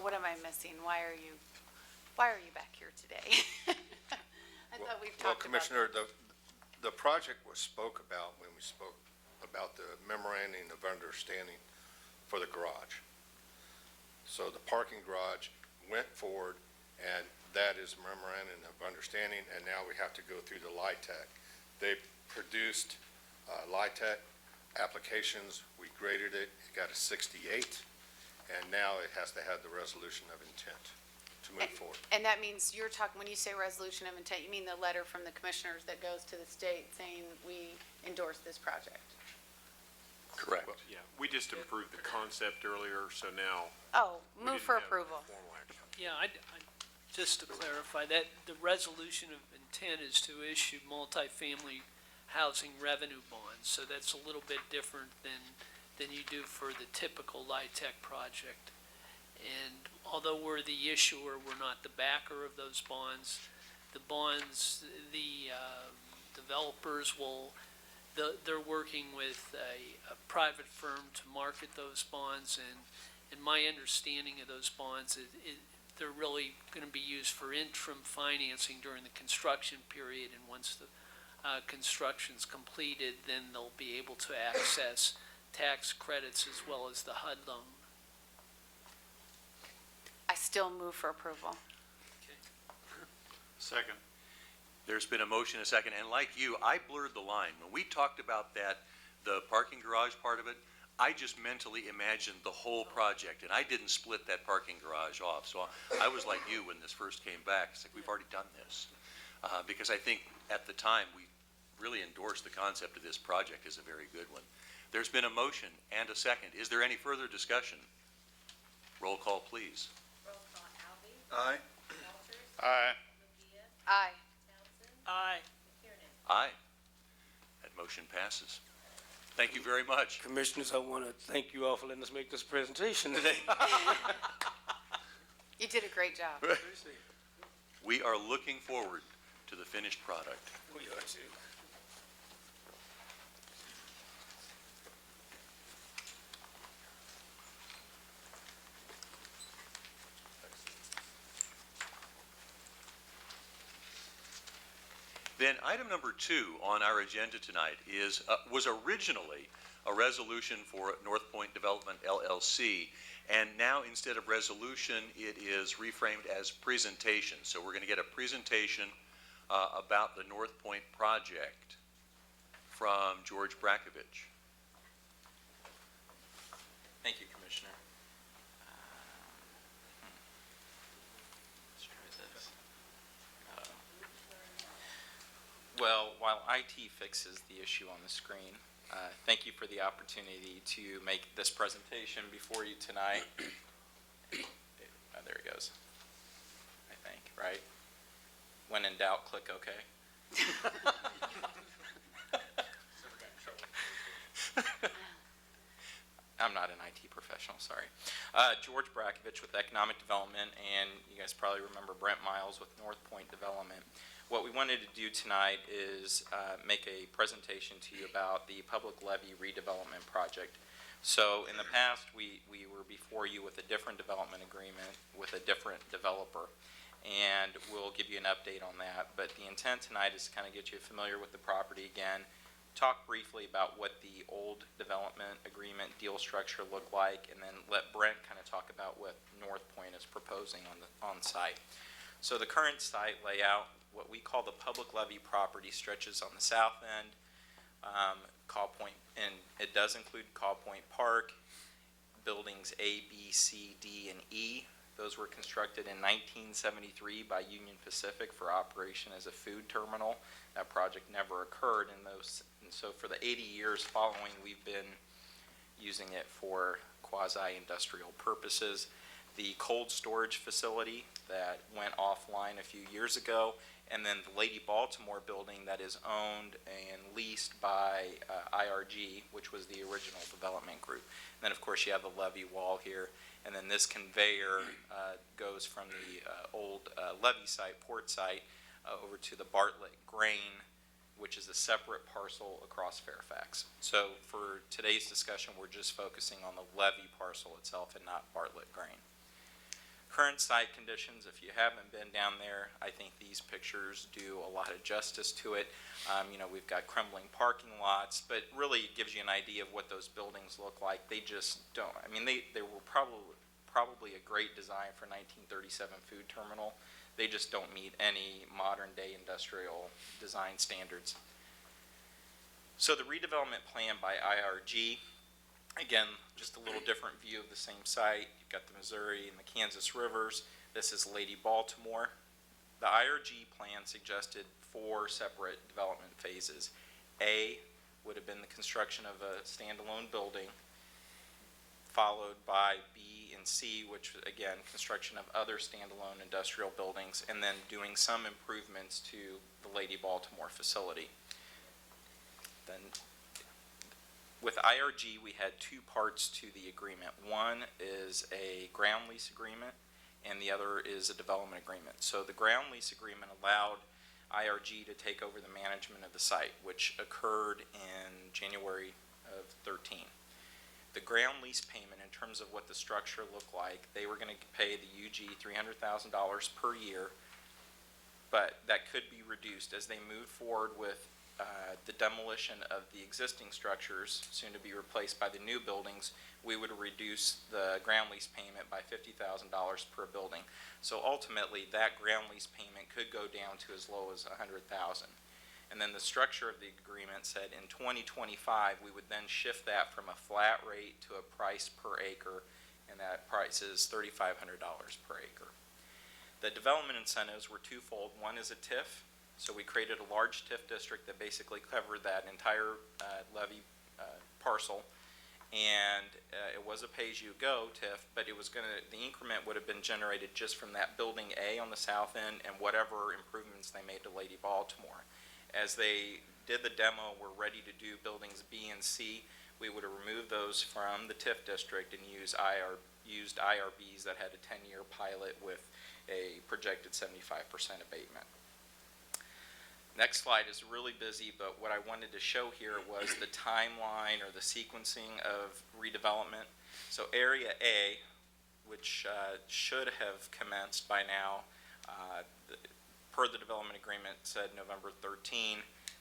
what am I missing? Why are you back here today? I thought we've Well, talked about. Commissioner, the project was spoke about when we spoke about the memorandum of understanding for the garage. So the parking garage went forward, and that is memorandum of understanding, and now we have to go through the LIHTC. They produced LIHTC applications, we graded it, it got a 68, and now it has to have the resolution of intent to move forward. And that means you're talking, when you say resolution of intent, you mean the letter from the commissioners that goes to the state saying we endorse this project? Correct. Yeah, we just approved the concept earlier, so now. Oh, we move didn't for have approval. Formal action. Yeah, just to clarify, that the resolution of intent is to issue multifamily housing revenue bonds, so that's a little bit different than you do for the typical LIHTC project. And although we're the issuer, we're not the backer of those bonds. The bonds, the developers they're working with a private firm to market those bonds, and my understanding of those bonds is they're really going to be used for interim financing during the construction period, and once the construction's completed, then they'll be able to access tax credits as well as the HUD loan. I still move for approval. Second. There's been a motion, a second, and like you, I blurred the line. When we talked about that, the parking garage part of it, I just mentally imagined the whole project, and I didn't split that parking garage off. So I was like you when this first came back. It's like, we've already done this. Because I think at the time, we really endorsed the concept of this project as a very good one. There's been a motion and a second. Is there any further discussion? Roll call, please. Roll call, Alby, Aye. Walters, Aye. Mejia, Aye. Townsend, Aye. McKiernan. Aye. That motion passes. Thank you very much. Commissioners, I want to thank you all for letting us make this presentation today. You did a great job. We are looking forward to the finished product. We are too. Then item number 2 on our agenda tonight was originally a resolution for North Point Development LLC, and now instead of resolution, it is reframed as presentation. So we're going to get a presentation about the North Point project from George Brakovich. Thank you, Commissioner. Let's try this. Well, while IT fixes the issue on the screen, thank you for the opportunity to make this presentation before you tonight. Oh, there it goes, I think, right? When in doubt, click OK. I'm not an IT professional, sorry. George Brakovich with Economic Development, and you guys probably remember Brent Miles with North Point Development. What we wanted to do tonight is make a presentation to you about the public levy redevelopment project. So in the past, we were before you with a different development agreement with a different developer, and we'll give you an update on that. But the intent tonight is to kind of get you familiar with the property again, talk briefly about what the old development agreement deal structure looked like, and then let Brent kind of talk about what North Point is proposing on site. So the current site layout, what we call the public levy property, stretches on the south end, Call Point, and it does include Call Point Park, buildings A, B, C, D, and E. Those were constructed in 1973 by Union Pacific for operation as a food terminal. That project never occurred in those, and so for the 80 years following, we've been using it for quasi-industrial purposes. The cold storage facility that went offline a few years ago, and then the Lady Baltimore building that is owned and leased by IRG, which was the original development group. And then, of course, you have the levee wall here, and then this conveyor goes from the old levee site, port site, over to the Bartlett Grain, which is a separate parcel across Fairfax. So for today's discussion, we're just focusing on the levee parcel itself and not Bartlett Grain. Current site conditions, if you haven't been down there, I think these pictures do a lot of justice to it. We've got crumbling parking lots, but really it gives you an idea of what those buildings look like. They just don't, they were probably a great design for 1937 food terminal. They just don't meet any modern day industrial design standards. So the redevelopment plan by IRG, again, just a little different view of the same site. You've got the Missouri and the Kansas rivers. This is Lady Baltimore. The IRG plan suggested 4 separate development phases. A would have been the construction of a standalone building, followed by B and C, which again, construction of other standalone industrial buildings, and then doing some improvements to the Lady Baltimore facility. Then with IRG, we had 2 parts to the agreement. One is a ground lease agreement, and the other is a development agreement. So the ground lease agreement allowed IRG to take over the management of the site, which occurred in January of 13. The ground lease payment, in terms of what the structure looked like, they were going to pay the UG $300,000 per year, but that could be reduced as they moved forward with the demolition of the existing structures, soon to be replaced by the new buildings. We would reduce the ground lease payment by $50,000 per building. So ultimately, that ground lease payment could go down to as low as $100,000. And then the structure of the agreement said in 2025, we would then shift that from a flat rate to a price per acre, and that price is $3,500 per acre. The development incentives were twofold. One is a TIF. So we created a large TIF district that basically covered that entire levee parcel, and it was a pay-as-you-go TIF, but it was the increment would have been generated just from that building A on the south end and whatever improvements they made to Lady Baltimore. As they did the demo, we're ready to do buildings B and C, we would have removed those from the TIF district and used IRBs that had a 10-year pilot with a projected 75% abatement. Next slide is really busy, but what I wanted to show here was the timeline or the sequencing of redevelopment. So Area A, which should have commenced by now, per the development agreement said November 13.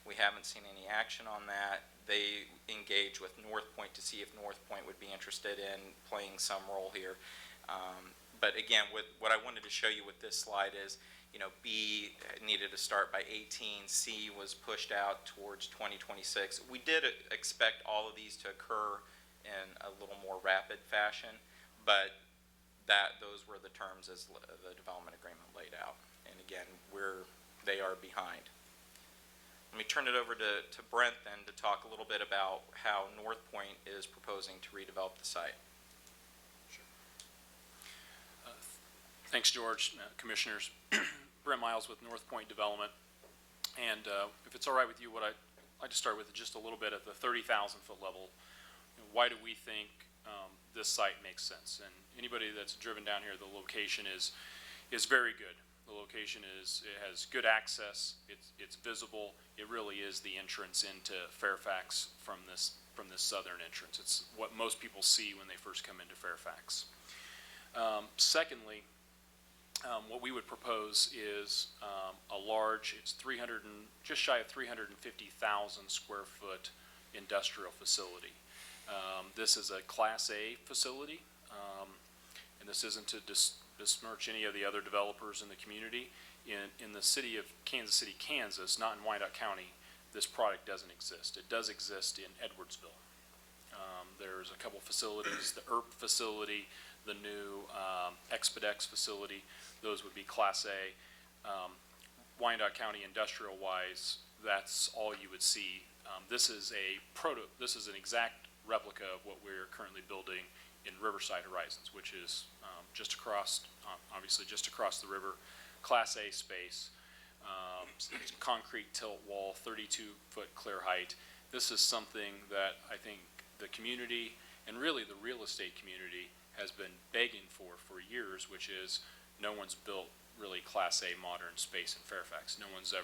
We haven't seen any action on that. They engaged with North Point to see if North Point would be interested in playing some role here. But again, what I wanted to show you with this slide is, B needed to start by 18, C was pushed out towards 2026. We did expect all of these to occur in a little more rapid fashion, but those were the terms as the development agreement laid out. And again, they are behind. Let me turn it over to Brent then to talk a little bit about how North Point is proposing to redevelop the site. Thanks, George, Commissioners. Brent Miles with North Point Development. And if it's all right with you, what I'd like to start with is just a little bit at the 30,000-foot level. Why do we think this site makes sense? And anybody that's driven down here, the location is very good. The location it has good access, it's visible, it really is the entrance into Fairfax from this southern entrance. It's what most people see when they first come into Fairfax. Secondly, what we would propose is a large, it's just shy of 350,000 square foot industrial facility. This is a Class A facility, and this isn't to besmirch any of the other developers in the community. In the city of Kansas City, Kansas, not in Wyandotte County, this product doesn't exist. It does exist in Edwardsville. There's a couple facilities, the ERP facility, the new Expedex facility. Those would be Class A. Wyandotte County industrial-wise, that's all you would see. This is an exact replica of what we're currently building in Riverside Horizons, which is just across, obviously just across the river, Class A space, concrete tilt wall, 32-foot clear height. This is something that I think the community, and really the real estate community, has been begging for years, which is no one's built really Class A modern space in Fairfax. No one's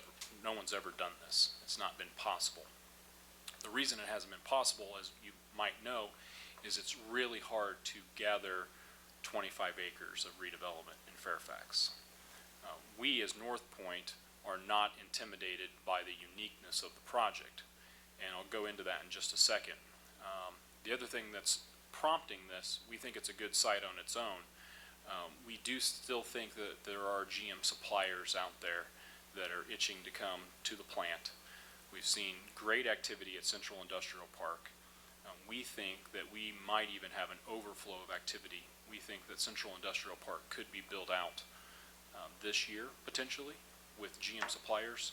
ever done this. It's not been possible. The reason it hasn't been possible, as you might know, is it's really hard to gather 25 acres of redevelopment in Fairfax. We as North Point are not intimidated by the uniqueness of the project, and I'll go into that in just a second. The other thing that's prompting this, we think it's a good site on its own. We do still think that there are GM suppliers out there that are itching to come to the plant. We've seen great activity at Central Industrial Park. We think that we might even have an overflow of activity. We think that Central Industrial Park could be built out this year, potentially, with GM suppliers.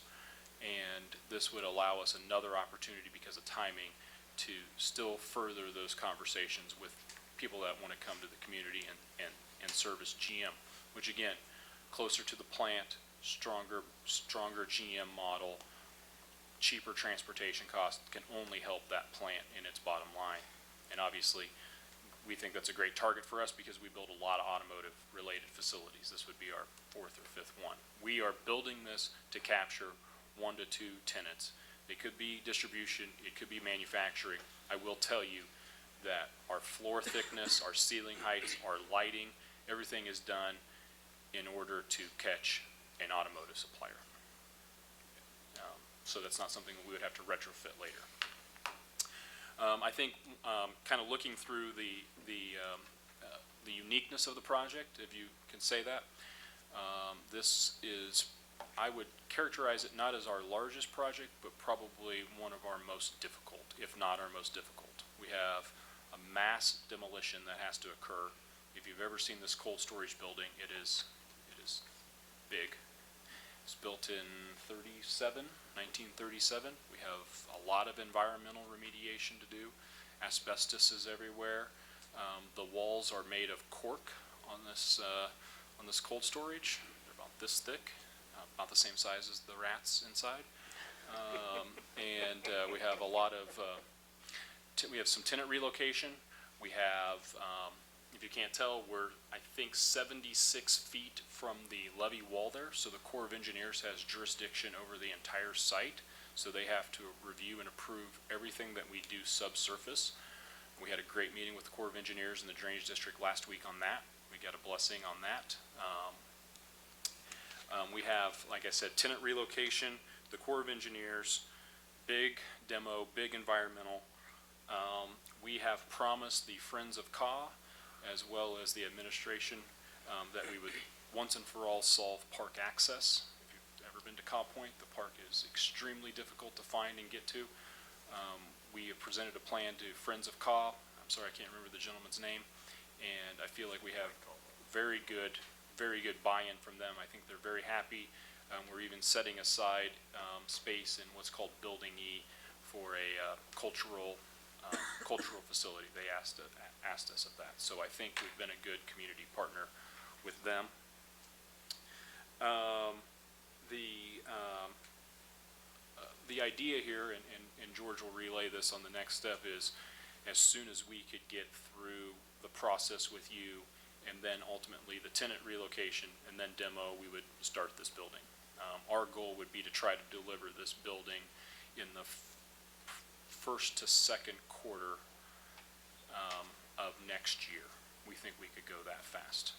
And this would allow us another opportunity, because of timing, to still further those conversations with people that want to come to the community and service GM, which again, closer to the plant, stronger GM model, cheaper transportation costs can only help that plant in its bottom line. And obviously, we think that's a great target for us because we build a lot of automotive related facilities. This would be our fourth or fifth one. We are building this to capture 1 to 2 tenants. It could be distribution, it could be manufacturing. I will tell you that our floor thickness, our ceiling heights, our lighting, everything is done in order to catch an automotive supplier. So that's not something that we would have to retrofit later. I think kind of looking through the uniqueness of the project, if you can say that, this is, I would characterize it not as our largest project, but probably one of our most difficult, if not our most difficult. We have a mass demolition that has to occur. If you've ever seen this cold storage building, it is big. It's built in 1937. We have a lot of environmental remediation to do. Asbestos is everywhere. The walls are made of cork on this cold storage. They're about this thick, about the same size as the rats inside. We have a lot of, we have some tenant relocation. We have, if you can't tell, we're, I think, 76 feet from the levee wall there. So the Corps of Engineers has jurisdiction over the entire site. So they have to review and approve everything that we do subsurface. We had a great meeting with the Corps of Engineers and the Drainage District last week on that. We got a blessing on that. We have, like I said, tenant relocation, the Corps of Engineers, big demo, big environmental. We have promised the Friends of Ka, as well as the administration, that we would once and for all solve park access. If you've ever been to Ka Point, the park is extremely difficult to find and get to. We have presented a plan to Friends of Ka. I'm sorry, I can't remember the gentleman's name. And I feel like we have very good buy-in from them. I think they're very happy. We're even setting aside space in what's called Building E for a cultural facility. They asked us of that. So I think we've been a good community partner with them. The idea here, and George will relay this on the next step, is as soon as we could get through the process with you and then ultimately the tenant relocation, and then demo, we would start this building. Our goal would be to try to deliver this building in the first to second quarter of next year. We think we could go that fast.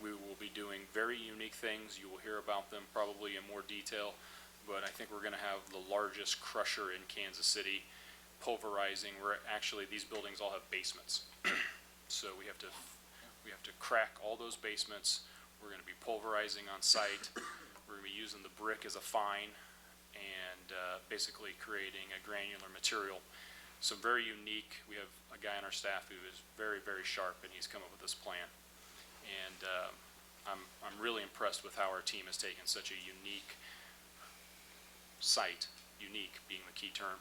We will be doing very unique things. You will hear about them probably in more detail, but I think we're going to have the largest crusher in Kansas City, pulverizing. These buildings all have basements. So we have to crack all those basements. We're going to be pulverizing on site. We're going to be using the brick as a fine and basically creating a granular material. So very unique. We have a guy on our staff who is very, very sharp, and he's come up with this plan. And I'm really impressed with how our team has taken such a unique site, unique being the key term,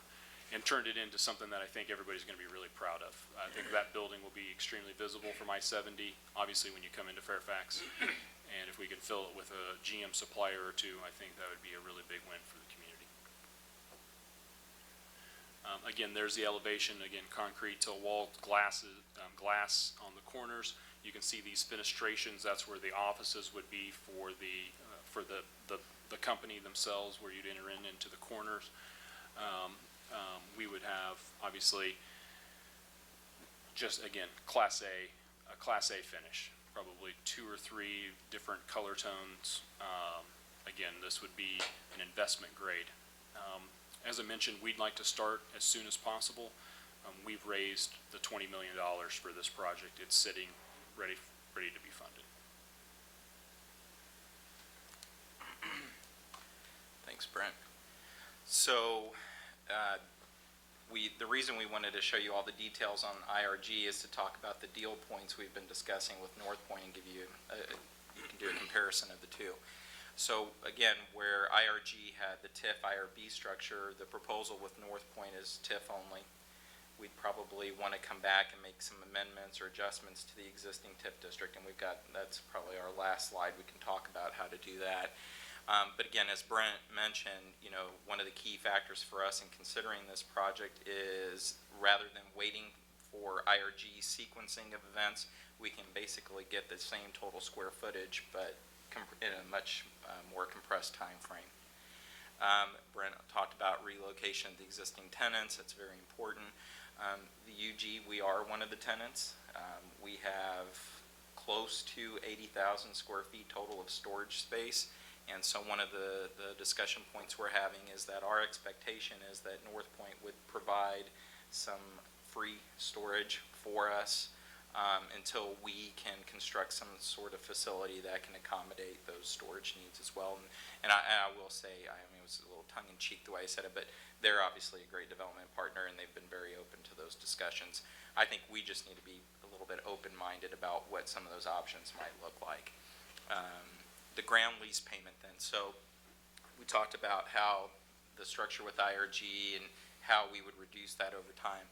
and turned it into something that I think everybody's going to be really proud of. I think that building will be extremely visible from I-70, obviously when you come into Fairfax. And if we can fill it with a GM supplier or two, I think that would be a really big win for the community. Again, there's the elevation, again, concrete to wall, glass on the corners. You can see these fenestrations. That's where the offices would be for the company themselves, where you'd enter into the corners. We would have, obviously, just, again, a Class A finish, probably 2 or 3 different color tones. Again, this would be an investment grade. As I mentioned, we'd like to start as soon as possible. We've raised the $20 million for this project. It's sitting ready to be funded. Thanks, Brent. So, the reason we wanted to show you all the details on IRG is to talk about the deal points we've been discussing with North Point and give you, you can do a comparison of the two. So again, where IRG had the TIF IRB structure, the proposal with North Point is TIF only. We'd probably want to come back and make some amendments or adjustments to the existing TIF district, and that's probably our last slide. We can talk about how to do that. But again, as Brent mentioned, one of the key factors for us in considering this project is rather than waiting for IRG sequencing of events, we can basically get the same total square footage, but in a much more compressed time frame. Brent talked about relocation of the existing tenants. That's very important. The UG, we are one of the tenants. We have close to 80,000 square feet total of storage space. And so one of the discussion points we're having is that our expectation is that North Point would provide some free storage for us until we can construct some sort of facility that can accommodate those storage needs as well. And I will say, I mean, it was a little tongue-in-cheek the way I said it, but they're obviously a great development partner, and they've been very open to those discussions. I think we just need to be a little bit open-minded about what some of those options might look like. The ground lease payment then. So we talked about how the structure with IRG and how we would reduce that over time.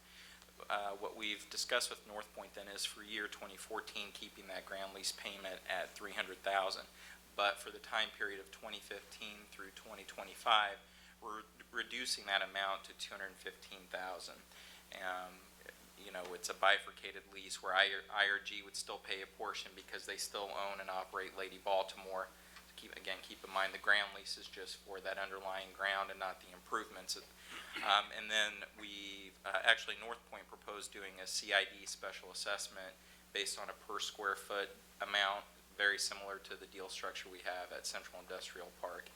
What we've discussed with North Point then is for year 2014, keeping that ground lease payment at $300,000. But for the time period of 2015 through 2025, we're reducing that amount to $215,000. It's a bifurcated lease where IRG would still pay a portion because they still own and operate Lady Baltimore. Keep in mind the ground lease is just for that underlying ground and not the improvements. And then North Point proposed doing a CID special assessment based on a per square foot amount, very similar to the deal structure we have at Central Industrial Park.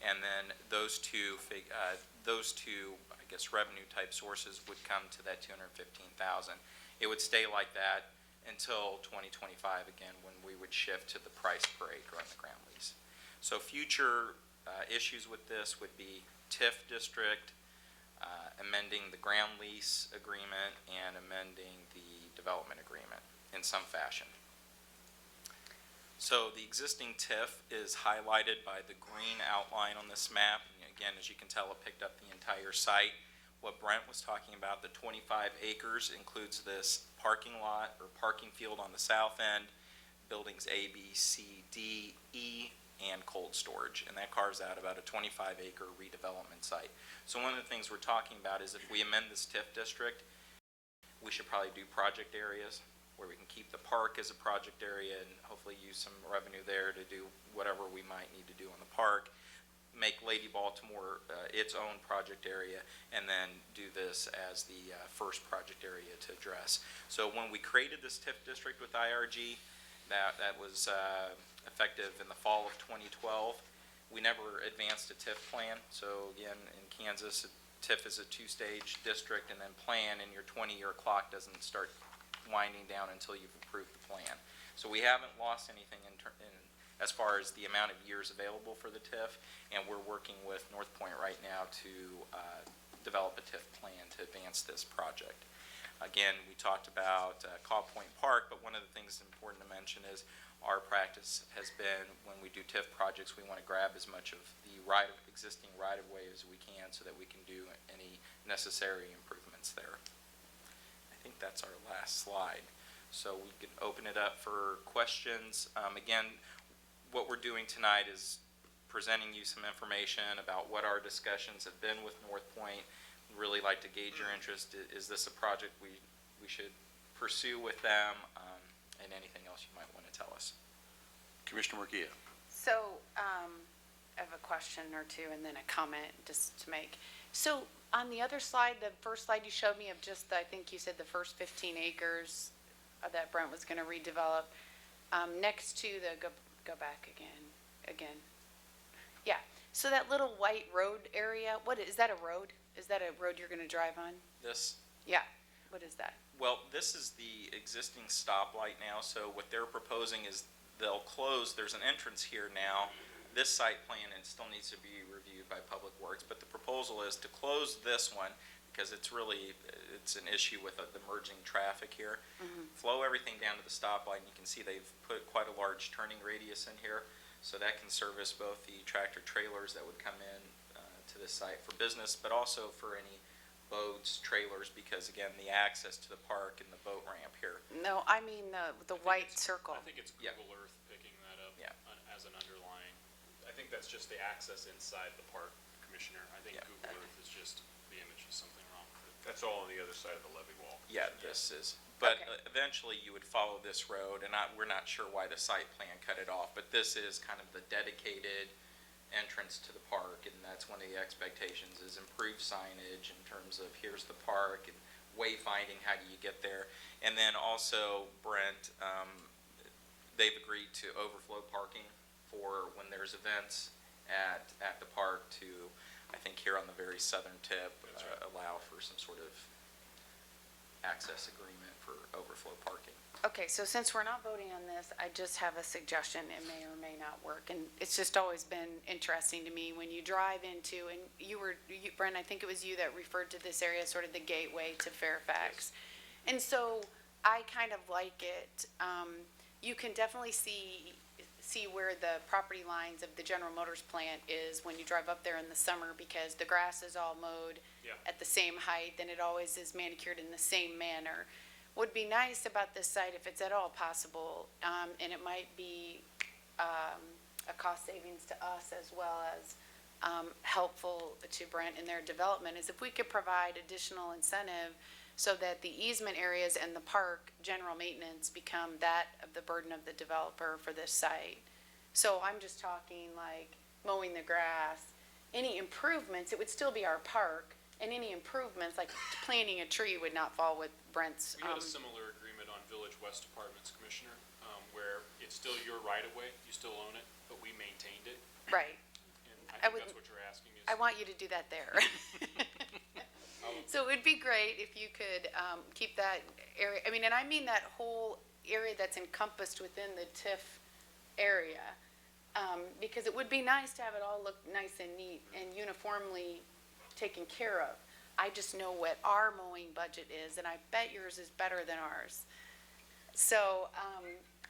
And then those two, I guess, revenue type sources would come to that $215,000. It would stay like that until 2025 again, when we would shift to the price per acre on the ground lease. So future issues with this would be TIF district, amending the ground lease agreement, and amending the development agreement in some fashion. So the existing TIF is highlighted by the green outline on this map. And again, as you can tell, it picked up the entire site. What Brent was talking about, the 25 acres, includes this parking lot or parking field on the south end, buildings A, B, C, D, E, and cold storage. And that carves out about a 25-acre redevelopment site. So one of the things we're talking about is if we amend this TIF district, we should probably do project areas. where we can keep the park as a project area and hopefully use some revenue there to do whatever we might need to do on the park, make Lady Baltimore its own project area, and then do this as the first project area to address. So when we created this TIF district with IRG, that was effective in the fall of 2012. We never advanced a TIF plan. So again, in Kansas, TIF is a two-stage district, and then plan, and your 20-year clock doesn't start winding down until you've approved the plan. So we haven't lost anything in as far as the amount of years available for the TIF, and we're working with North Point right now to develop a TIF plan to advance this project. Again, we talked about Caw Point Park, but one of the things that's important to mention is our practice has been when we do TIF projects, we want to grab as much of the existing right-of-way as we can so that we can do any necessary improvements there. I think that's our last slide. So we can open it up for questions. Again, what we're doing tonight is presenting you some information about what our discussions have been with North Point. We'd really like to gauge your interest. Is this a project we should pursue with them, and anything else you might want to tell us? Commissioner Murguia. So, I have a question or two and then a comment just to make. So, on the other slide, the first slide you showed me of just, I think you said the first 15 acres that Brent was going to redevelop, next to the, go back again. Yeah, so that little white road area, is that a road? Is that a road you're going to drive on? This? Yeah, what is that? Well, this is the existing stoplight now, so what they're proposing is they'll close, there's an entrance here now, this site plan, and still needs to be reviewed by Public Works, but the proposal is to close this one, because it's an issue with the merging traffic here. Flow everything down to the stoplight, and you can see they've put quite a large turning radius in here, so that can service both the tractor trailers that would come in to this site for business, but also for any boats, trailers, because again, the access to the park and the boat ramp here. No, I mean the white circle. I think it's Yeah. Google Earth picking that up Yeah. As an underlying. I think that's just the access inside the park, Commissioner. I think Yeah. Google Earth is just the image is something wrong with it. That's all on the other side of the levee wall. Yeah, this is, but Okay. eventually you would follow this road, and we're not sure why the site plan cut it off, but this is kind of the dedicated entrance to the park, and that's one of the expectations is improved signage in terms of here's the park and wayfinding, how do you get there? And then also, Brent, they've agreed to overflow parking for when there's events at the park to, I think here on the very southern tip, allow for some sort of access agreement for overflow parking. Okay, so since we're not voting on this, I just have a suggestion. It may or may not work. And it's just always been interesting to me when you drive into, and Brent, I think it was you that referred to this area as sort of the gateway to Fairfax. And so I kind of like it. You can definitely see where the property lines of the General Motors plant is when you drive up there in the summer, because the grass is all mowed at the same height, and it always is manicured in the same manner. Would be nice about this site, if it's at all possible, and it might be a cost savings to us as well as helpful to Brent in their development, is if we could provide additional incentive so that the easement areas and the park general maintenance become that of the burden of the developer for this site. So I'm just talking like mowing the grass, any improvements, it would still be our park, and any improvements, like planting a tree, would not fall with Brent's. We had a similar agreement on Village West Apartments, Commissioner, where it's still your right-of-way, you still own it, but we maintained it. Right. And I I think wouldn't- that's what you're asking is. I want you to do that there. So it would be great if you could keep that area, I mean, and I mean that whole area that's encompassed within the TIF area, because it would be nice to have it all look nice and neat and uniformly taken care of. I just know what our mowing budget is, and I bet yours is better than ours. So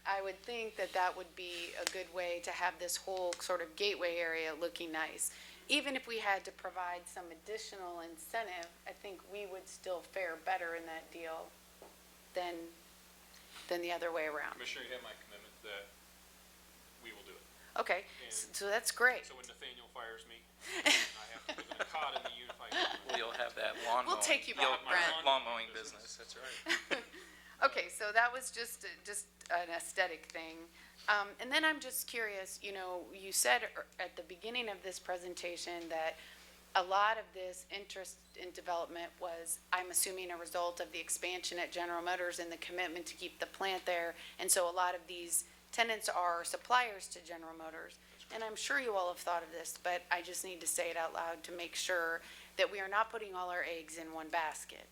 I would think that that would be a good way to have this whole sort of gateway area looking nice. Even if we had to provide some additional incentive, I think we would still fare better in that deal than the other way around. Commissioner, you have my commitment that we will do it. Okay, so that's great. So when Nathaniel fires me, I have to live in a cot in the unified. You'll have that lawn We'll mowing. take you back, you'll- Brent. Lawn mowing business, that's right. Okay, so that was just an aesthetic thing. And then I'm just curious, you know, you said at the beginning of this presentation that a lot of this interest in development was, I'm assuming, a result of the expansion at General Motors and the commitment to keep the plant there. And so a lot of these tenants are suppliers to General Motors. And I'm sure you all have thought of this, but I just need to say it out loud to make sure that we are not putting all our eggs in one basket.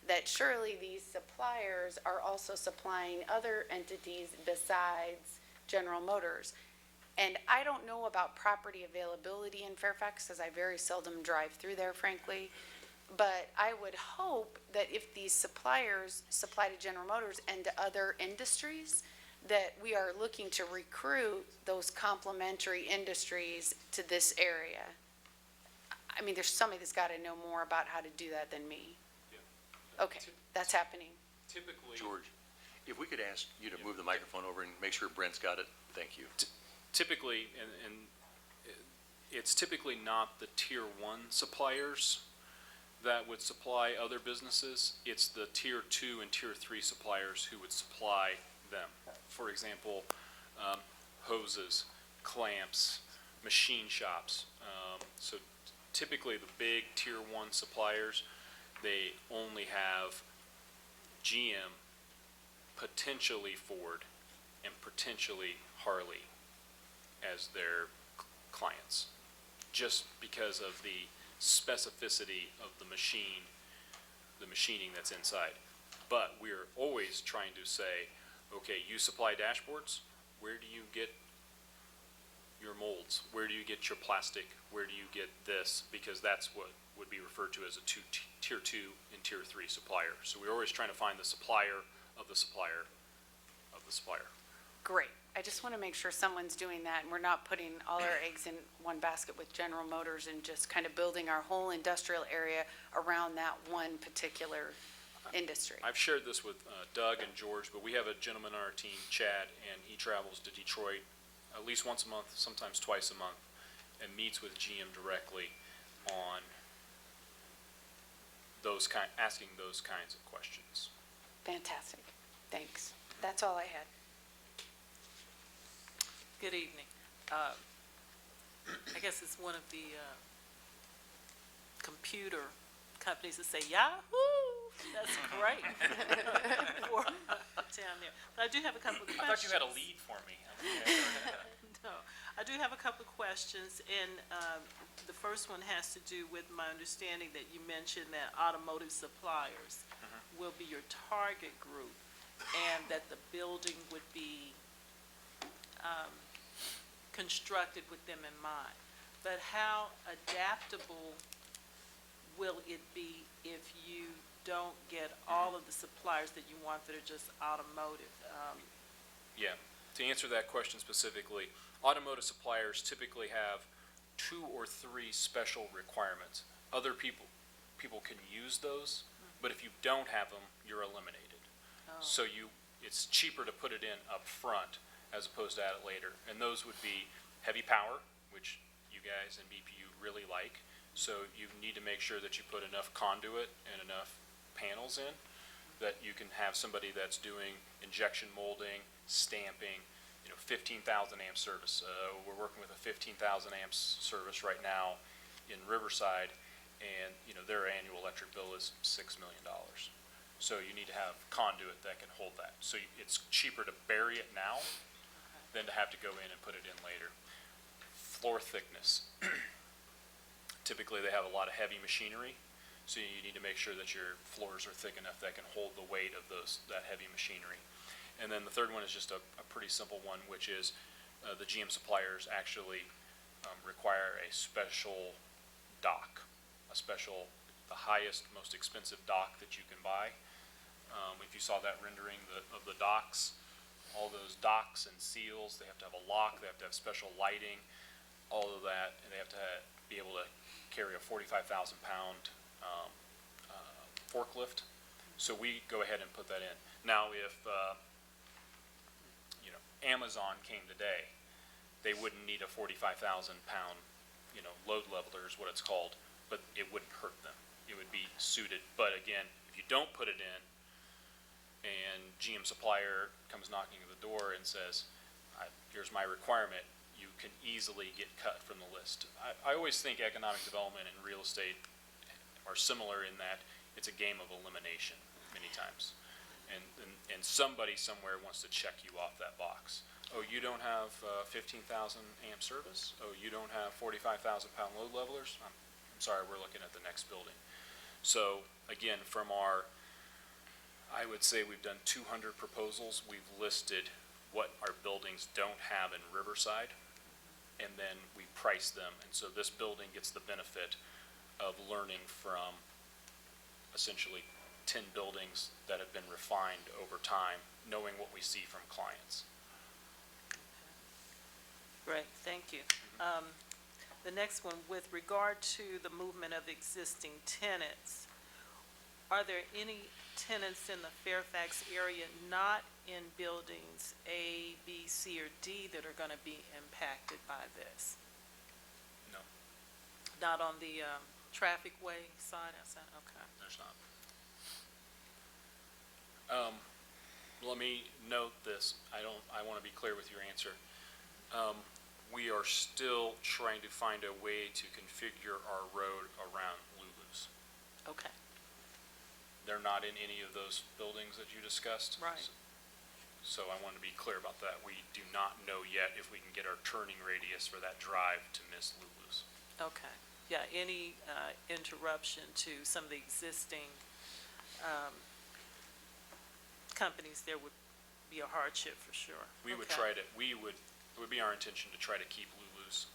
That surely these suppliers are also supplying other entities besides General Motors. And I don't know about property availability in Fairfax, because I very seldom drive through there, frankly. But I would hope that if these suppliers supply to General Motors and to other industries, that we are looking to recruit those complementary industries to this area. I mean, there's somebody that's got to know more about how to do that than me. Okay, that's happening. Typically. George, if we could ask you to move the microphone over and make sure Brent's got it, thank you. Typically, and it's typically not the tier one suppliers that would supply other businesses. It's the tier two and tier three suppliers who would supply them. For example, hoses, clamps, machine shops. So typically the big tier one suppliers, they only have GM, potentially Ford, and potentially Harley as their clients, just because of the specificity of the machining that's inside. But we're always trying to say, okay, you supply dashboards, where do you get your molds? Where do you get your plastic? Where do you get this? Because that's what would be referred to as a tier two and tier three supplier. So we're always trying to find the supplier of the supplier of the supplier. Great. I just want to make sure someone's doing that and we're not putting all our eggs in one basket with General Motors and just kind of building our whole industrial area around that one particular industry. I've shared this with Doug and George, but we have a gentleman on our team, Chad, and he travels to Detroit at least once a month, sometimes twice a month, and meets with GM directly on asking those kinds of questions. Fantastic. Thanks. That's all I had. Good evening. I guess it's one of the computer companies that say, Yahoo! That's great. For down there. But I do have a couple of questions. I thought you had a lead for me. No, I do have a couple of questions, and the first one has to do with my understanding that you mentioned that automotive suppliers will be your target group, and that the building would be constructed with them in mind. But how adaptable will it be if you don't get all of the suppliers that you want that are just automotive? Yeah, to answer that question specifically, automotive suppliers typically have 2 or 3 special requirements. Other people can use those, but if you don't have them, you're eliminated. So it's cheaper to put it in up front as opposed to add it later. And those would be heavy power, which you guys in BPU really like. So you need to make sure that you put enough conduit and enough panels in, that you can have somebody that's doing injection molding, stamping, 15,000 amp service. We're working with a 15,000 amps service right now in Riverside, and their annual electric bill is $6 million. So you need to have conduit that can hold that. So it's cheaper to bury it now than to have to go in and put it in later. Floor thickness. Typically they have a lot of heavy machinery, so you need to make sure that your floors are thick enough that can hold the weight of that heavy machinery. And then the third one is just a pretty simple one, which is the GM suppliers actually require a special dock, the highest, most expensive dock that you can buy. If you saw that rendering of the docks, all those docks and seals, they have to have a lock, they have to have special lighting, all of that, and they have to be able to carry a 45,000 pound forklift. So we go ahead and put that in. Now, if Amazon came today, they wouldn't need a 45,000 pound load leveler is what it's called, but it wouldn't hurt them. It would be suited. But again, if you don't put it in, and GM Supplier comes knocking at the door and says, here's my requirement, you can easily get cut from the list. I always think economic development and real estate are similar in that it's a game of elimination many times. And somebody somewhere wants to check you off that box. Oh, you don't have 15,000 amp service? Oh, you don't have 45,000 pound load levelers? I'm sorry, we're looking at the next building. So again, from I would say we've done 200 proposals. We've listed what our buildings don't have in Riverside, and then we price them. And so this building gets the benefit of learning from essentially 10 buildings that have been refined over time, knowing what we see from clients. Great, thank you. The next one, with regard to the movement of existing tenants, are there any tenants in the Fairfax area not in buildings A, B, C, or D that are gonna be impacted by this? No. Not on the, traffic way side, I said, okay. There's not. Let me note this. I want to be clear with your answer. We are still trying to find a way to configure our road around Lulu's. Okay, They're not in any of those buildings that you discussed. Right. So I want to be clear about that. We do not know yet if we can get our turning radius for that drive to miss Lulu's. okay. Yeah, any, interruption to some of the existing, companies there would be a hardship for sure. We would Okay. it would be our intention to try to keep Lulu's.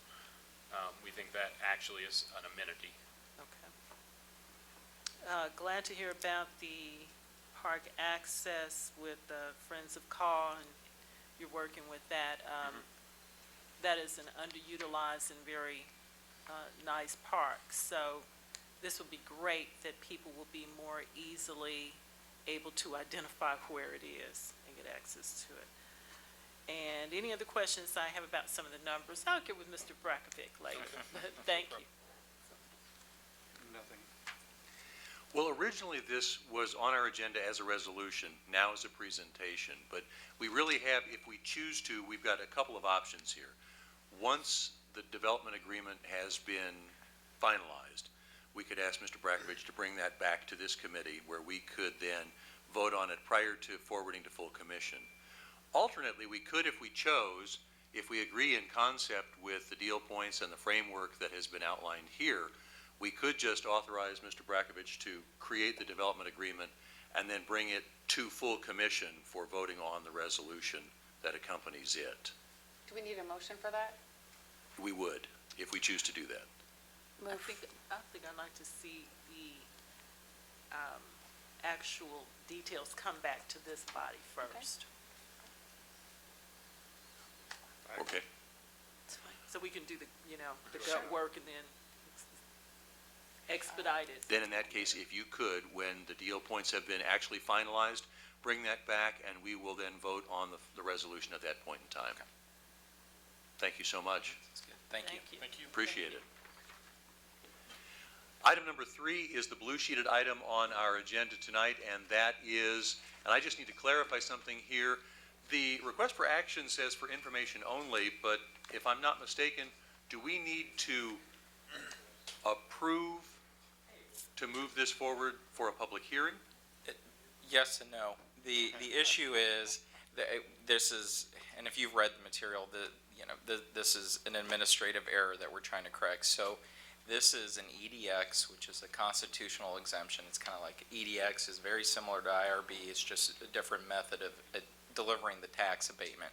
We think that actually is an amenity. Okay. Glad to hear about the park access with the Friends of Carl, and you're working with that. That is an underutilized and very nice park, so this will be great that people will be more easily able to identify where it is and get access to it. And any other questions I have about some of the numbers, I'll get with Mr. Brakovic later, but thank you. Nothing. Well, originally, this was on our agenda as a resolution, now as a presentation, but we really have, if we choose to, we've got a couple of options here. Once the development agreement has been finalized, we could ask Mr. Brakovic to bring that back to this committee, where we could then vote on it prior to forwarding to full commission. Alternately, we could, if we chose, if we agree in concept with the deal points and the framework that has been outlined here, we could just authorize Mr. Brakovic to create the development agreement and then bring it to full commission for voting on the resolution that accompanies it. Do we need a motion for that? We would, if we choose to do that. I think I'd like to see the, actual details come back to this body first. Okay. So we can do the, the gut work and then expedite it. Then in that case, if you could, when the deal points have been actually finalized, bring that back and we will then vote on the resolution at that point in time. Thank you so much. That's good. Thank you. Thank you. Appreciate it. Item number 3 is the blue sheeted item on our agenda tonight, and that is, and I just need to clarify something here. The request for action says for information only, but if I'm not mistaken, do we need to approve to move this forward for a public hearing? Yes and no. The issue is that this is, and if you've read the material, this is an administrative error that we're trying to correct. So this is an EDX, which is a constitutional exemption. It's kind of like EDX is very similar to IRB. It's just a different method of delivering the tax abatement.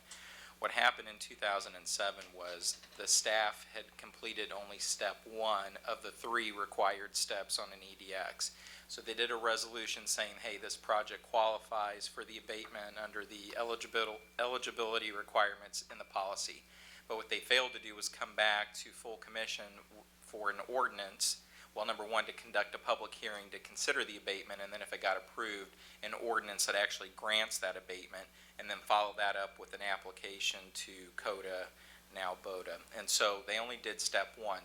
What happened in 2007 was the staff had completed only step 1 of the 3 required steps on an EDX. So they did a resolution saying, hey, this project qualifies for the abatement under the eligibility requirements in the policy. But what they failed to do was come back to full commission for an ordinance, well, number 1, to conduct a public hearing to consider the abatement, and then if it got approved, an ordinance that actually grants that abatement, and then follow that up with an application to CODA, now BODA. And so they only did step 1.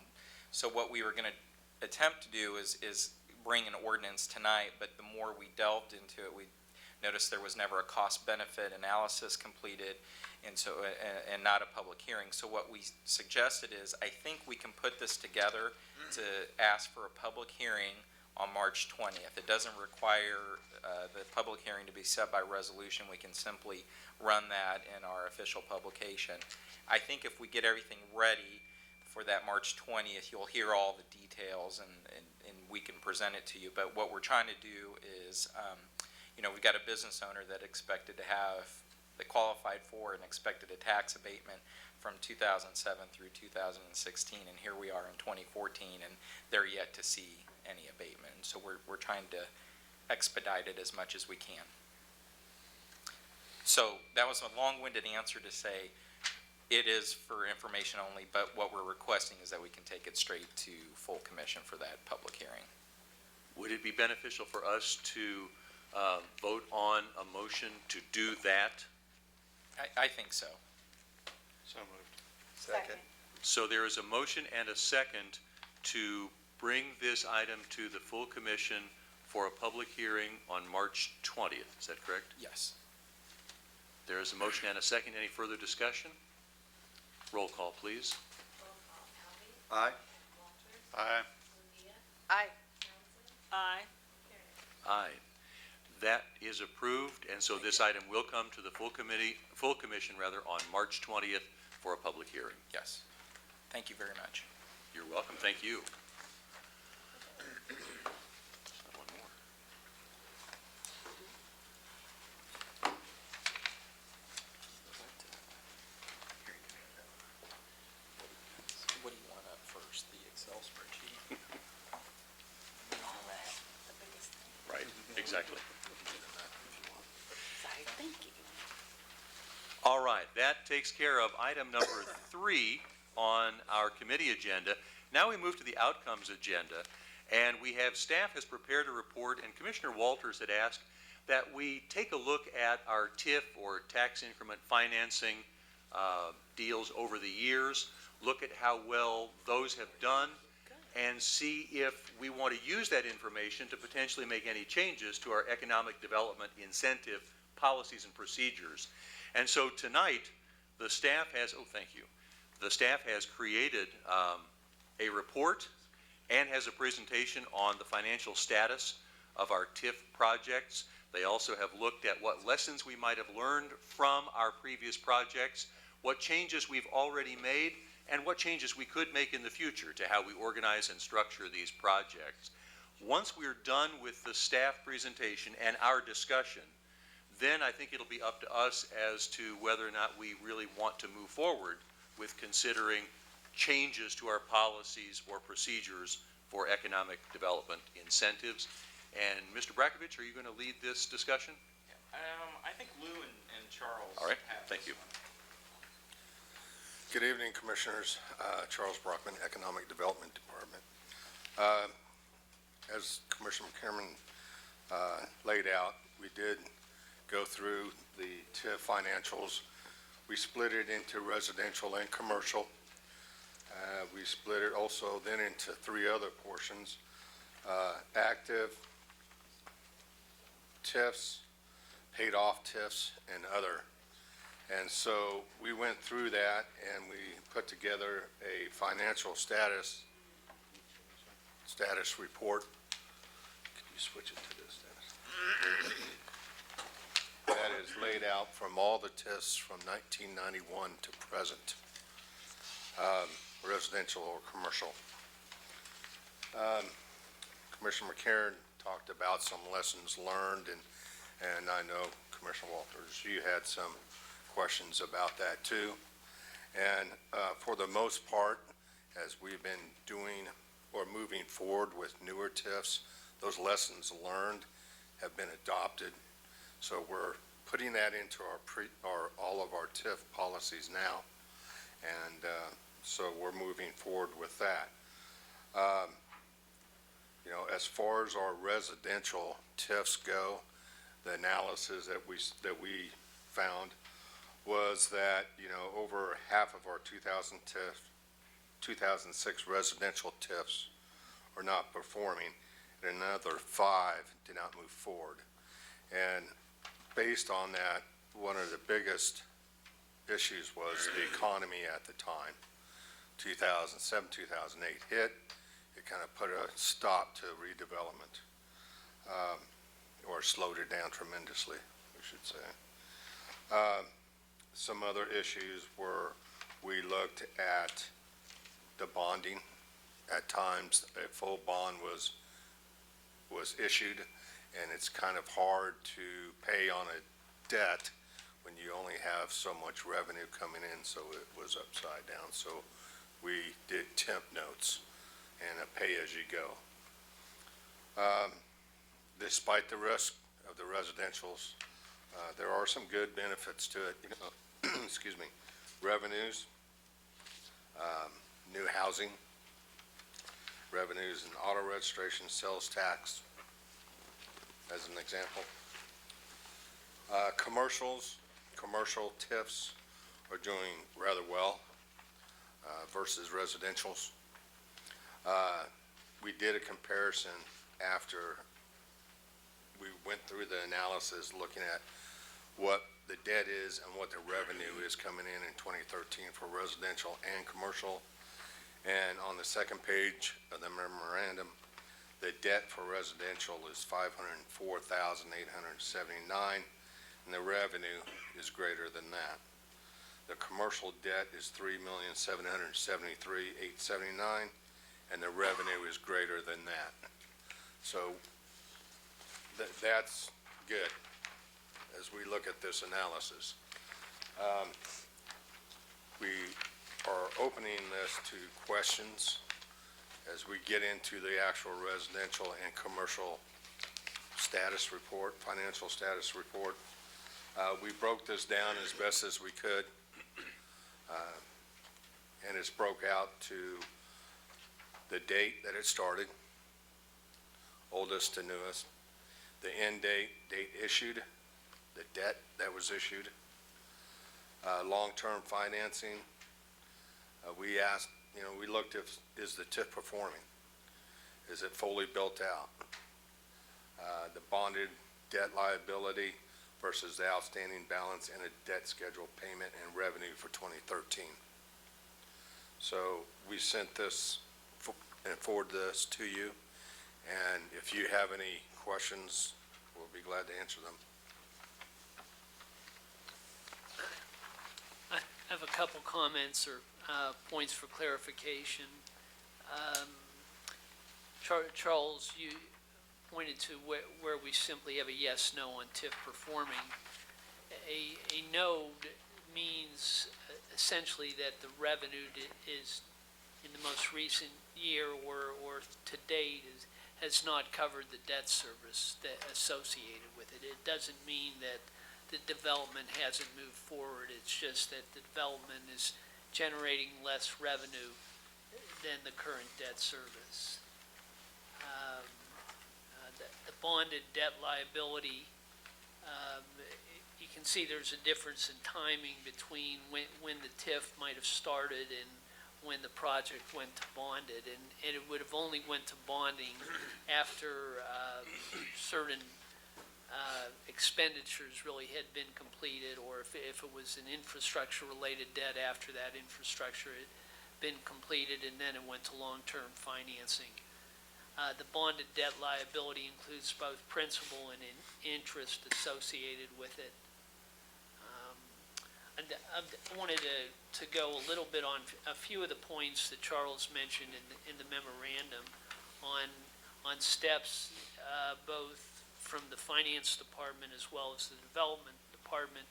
So what we were going to attempt to do is bring an ordinance tonight, but the more we delved into it, we Notice there was never a cost-benefit analysis completed, and so, and not a public hearing. So what we suggested is, I think we can put this together to ask for a public hearing on March 20th. It doesn't require the public hearing to be set by resolution. We can simply run that in our official publication. I think if we get everything ready for that March 20th, you'll hear all the details and we can present it to you. But what we're trying to do is, we've got a business owner that qualified for and expected a tax abatement from 2007 through 2016, and here we are in 2014, and they're yet to see any abatement. So we're trying to expedite it as much as we can. So that was a long-winded answer to say it is for information only, but what we're requesting is that we can take it straight to full commission for that public hearing. Would it be beneficial for us to vote on a motion to do that? I think so. So moved. Second. So there is a motion and a second to bring this item to the full commission for a public hearing on March 20th. Is that correct? Yes. There is a motion and a second. Any further discussion? Roll call, please. Roll call. Alves. Aye. Walters. Aye. Lucia. Aye. Johnson. Aye. Kiernan. Aye. That is approved, and so this item will come to the full commission on March 20th for a public hearing. Yes. Thank you very much. You're welcome. Thank you. One more. What do you want up first, the Excel spreadsheet? Right, exactly. Sorry, thank you. All right, that takes care of item number 3 on our committee agenda. Now we move to the outcomes agenda, and we have staff has prepared a report, and Commissioner Walters had asked that we take a look at our TIF, or tax increment financing deals over the years, look at how well those have done, and see if we want to use that information to potentially make any changes to our economic development incentive policies and procedures. And so tonight, the staff has, the staff has created a report and has a presentation on the financial status of our TIF projects. They also have looked at what lessons we might have learned from our previous projects, what changes we've already made, and what changes we could make in the future to how we organize and structure these projects. Once we're done with the staff presentation and our discussion, then I think it'll be up to us as to whether or not we really want to move forward with considering changes to our policies or procedures for economic development incentives. And Mr. Brakovich, are you going to lead this discussion? I think Lou and Charles. All right, have thank you. this one. Good evening, Commissioners. Charles Brockman, Economic Development Department. As Commissioner McCammon laid out, we did go through the TIF financials. We split it into residential and commercial. We split it also then into 3 other portions, active, TIFs, paid off TIFs, and other. And so we went through that and we put together a financial status report. Can you switch it to this, Dennis? That is laid out from all the TIFs from 1991 to present, residential or commercial. Commissioner McCarron talked about some lessons learned, and I know Commissioner Walters, you had some questions about that too. And for the most part, as we've been doing or moving forward with newer TIFs, those lessons learned have been adopted. So we're putting that into all of our TIF policies now. And so we're moving forward with that. As far as our residential TIFs go, the analysis that we found was that, over half of our 2006 residential TIFs are not performing, and another 5 did not move forward. And based on that, one of the biggest issues was the economy at the time. 2007, 2008 hit, it kind of put a stop to redevelopment, or slowed it down tremendously, we should say. Some other issues were, we looked at the bonding. At times, a full bond was issued, and it's kind of hard to pay on a debt when you only have so much revenue coming in, so it was upside down. So we did temp notes and a pay-as-you-go. Despite the risk of the residentials, there are some good benefits to it. Excuse me, revenues, new housing, revenues in auto registration, sales tax, as an example. Commercial TIFs are doing rather well versus residentials. We did a comparison after we went through the analysis looking at what the debt is and what the revenue is coming in 2013 for residential and commercial. And on the second page of the memorandum, the debt for residential is $504,879, and the revenue is greater than that. The commercial debt is $3,773,879, and the revenue is greater than that. So that's good as we look at this analysis. We are opening this to questions as we get into the actual residential and commercial status report, financial status report. We broke this down as best as we could, and it's broke out to the date that it started, oldest to newest, the end date, date issued, the debt that was issued, long-term financing. We asked, we looked if, is the TIF performing? Is it fully built out? The bonded debt liability versus the outstanding balance and a debt schedule payment and revenue for 2013. So we sent this and forwarded this to you, and if you have any questions, we'll be glad to answer them. I have a couple comments or points for clarification. Charles, you pointed to where we simply have a yes/no on TIF performing. A no means essentially that the revenue is in the most recent year or to date has not covered the debt service associated with it. It doesn't mean that the development hasn't moved forward. It's just that the development is generating less revenue than the current debt service. The bonded debt liability, you can see there's a difference in timing between when the TIF might have started and when the project went to bonded, and it would have only went to bonding after certain expenditures really had been completed, or if it was an infrastructure-related debt after that infrastructure had been completed, and then it went to long-term financing. The bonded debt liability includes both principal and interest associated with it. I wanted to go a little bit on a few of the points that Charles mentioned in the memorandum on steps both from the finance department as well as the development department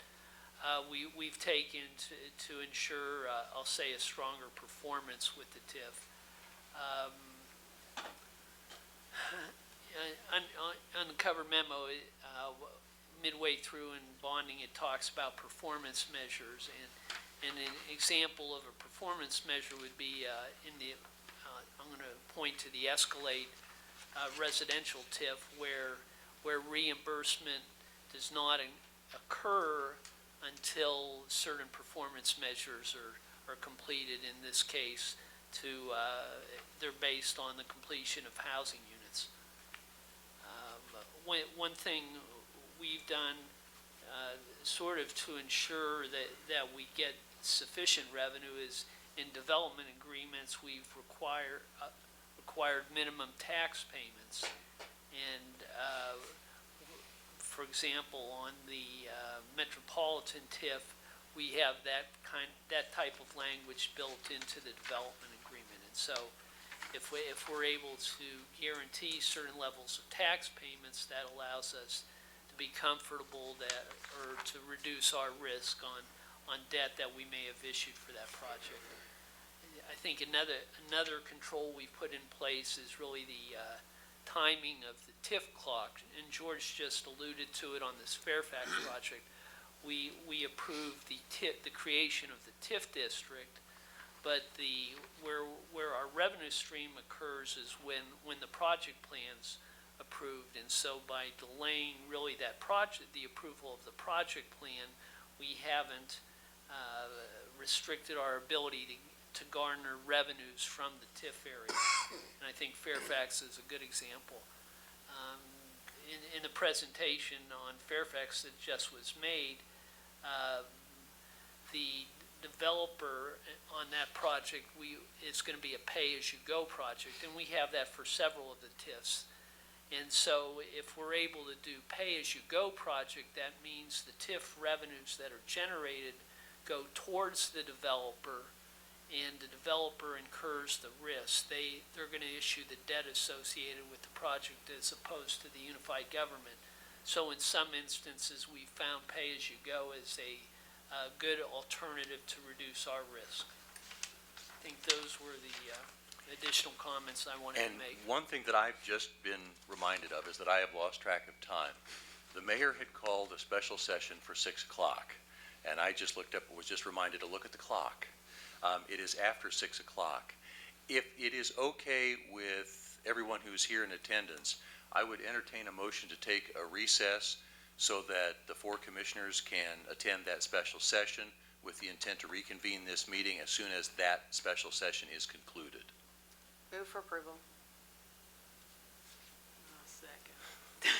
we've taken to ensure, I'll say, a stronger performance with the TIF. On the cover memo, midway through in bonding, it talks about performance measures, and an example of a performance measure would be I'm going to point to the Escalade residential TIF where reimbursement does not occur until certain performance measures are completed. In this case, they're based on the completion of housing units. One thing we've done sort of to ensure that we get sufficient revenue is in development agreements, we've required minimum tax payments. And, for example, on the Metropolitan TIF, we have that type of language built into the development agreement. And so if we're able to guarantee certain levels of tax payments, that allows us to be comfortable or to reduce our risk on debt that we may have issued for that project. I think another control we put in place is really the timing of the TIF clock, and George just alluded to it on this Fairfax project. We approved the creation of the TIF district, but where our revenue stream occurs is when the project plan's approved. And so by delaying really that project, the approval of the project plan, we haven't restricted our ability to garner revenues from the TIF area. And I think Fairfax is a good example. In the presentation on Fairfax that just was made, the developer on that project, it's going to be a pay-as-you-go project, and we have that for several of the TIFs. And so if we're able to do pay-as-you-go project, that means the TIF revenues that are generated go towards the developer, and the developer incurs the risk. They're going to issue the debt associated with the project as opposed to the unified government. So in some instances, we found pay-as-you-go as a good alternative to reduce our risk. I think those were the additional comments I wanted to make. And one thing that I've just been reminded of is that I have lost track of time. The mayor had called a special session for 6 o'clock, and I just looked up, was just reminded to look at the clock. It is after 6 o'clock. If it is okay with everyone who's here in attendance, I would entertain a motion to take a recess so that the 4 commissioners can attend that special session with the intent to reconvene this meeting as soon as that special session is concluded. Move for approval. Second.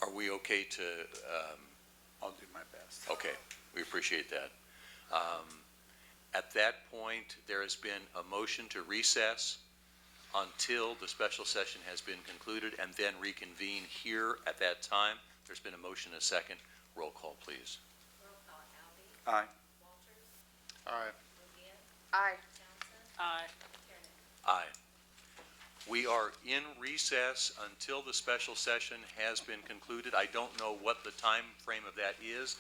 Are we okay to, I'll do my best. okay, we appreciate that. At that point, there has been a motion to recess until the special session has been concluded and then reconvene here at that time. There's been a motion and a second. Roll call, please. Roll call, Alby. Aye. Walters. Aye. Revere. Aye. Johnson. Aye. Kiernan. Aye. We are in recess until the special session has been concluded. I don't know what the time frame of that is.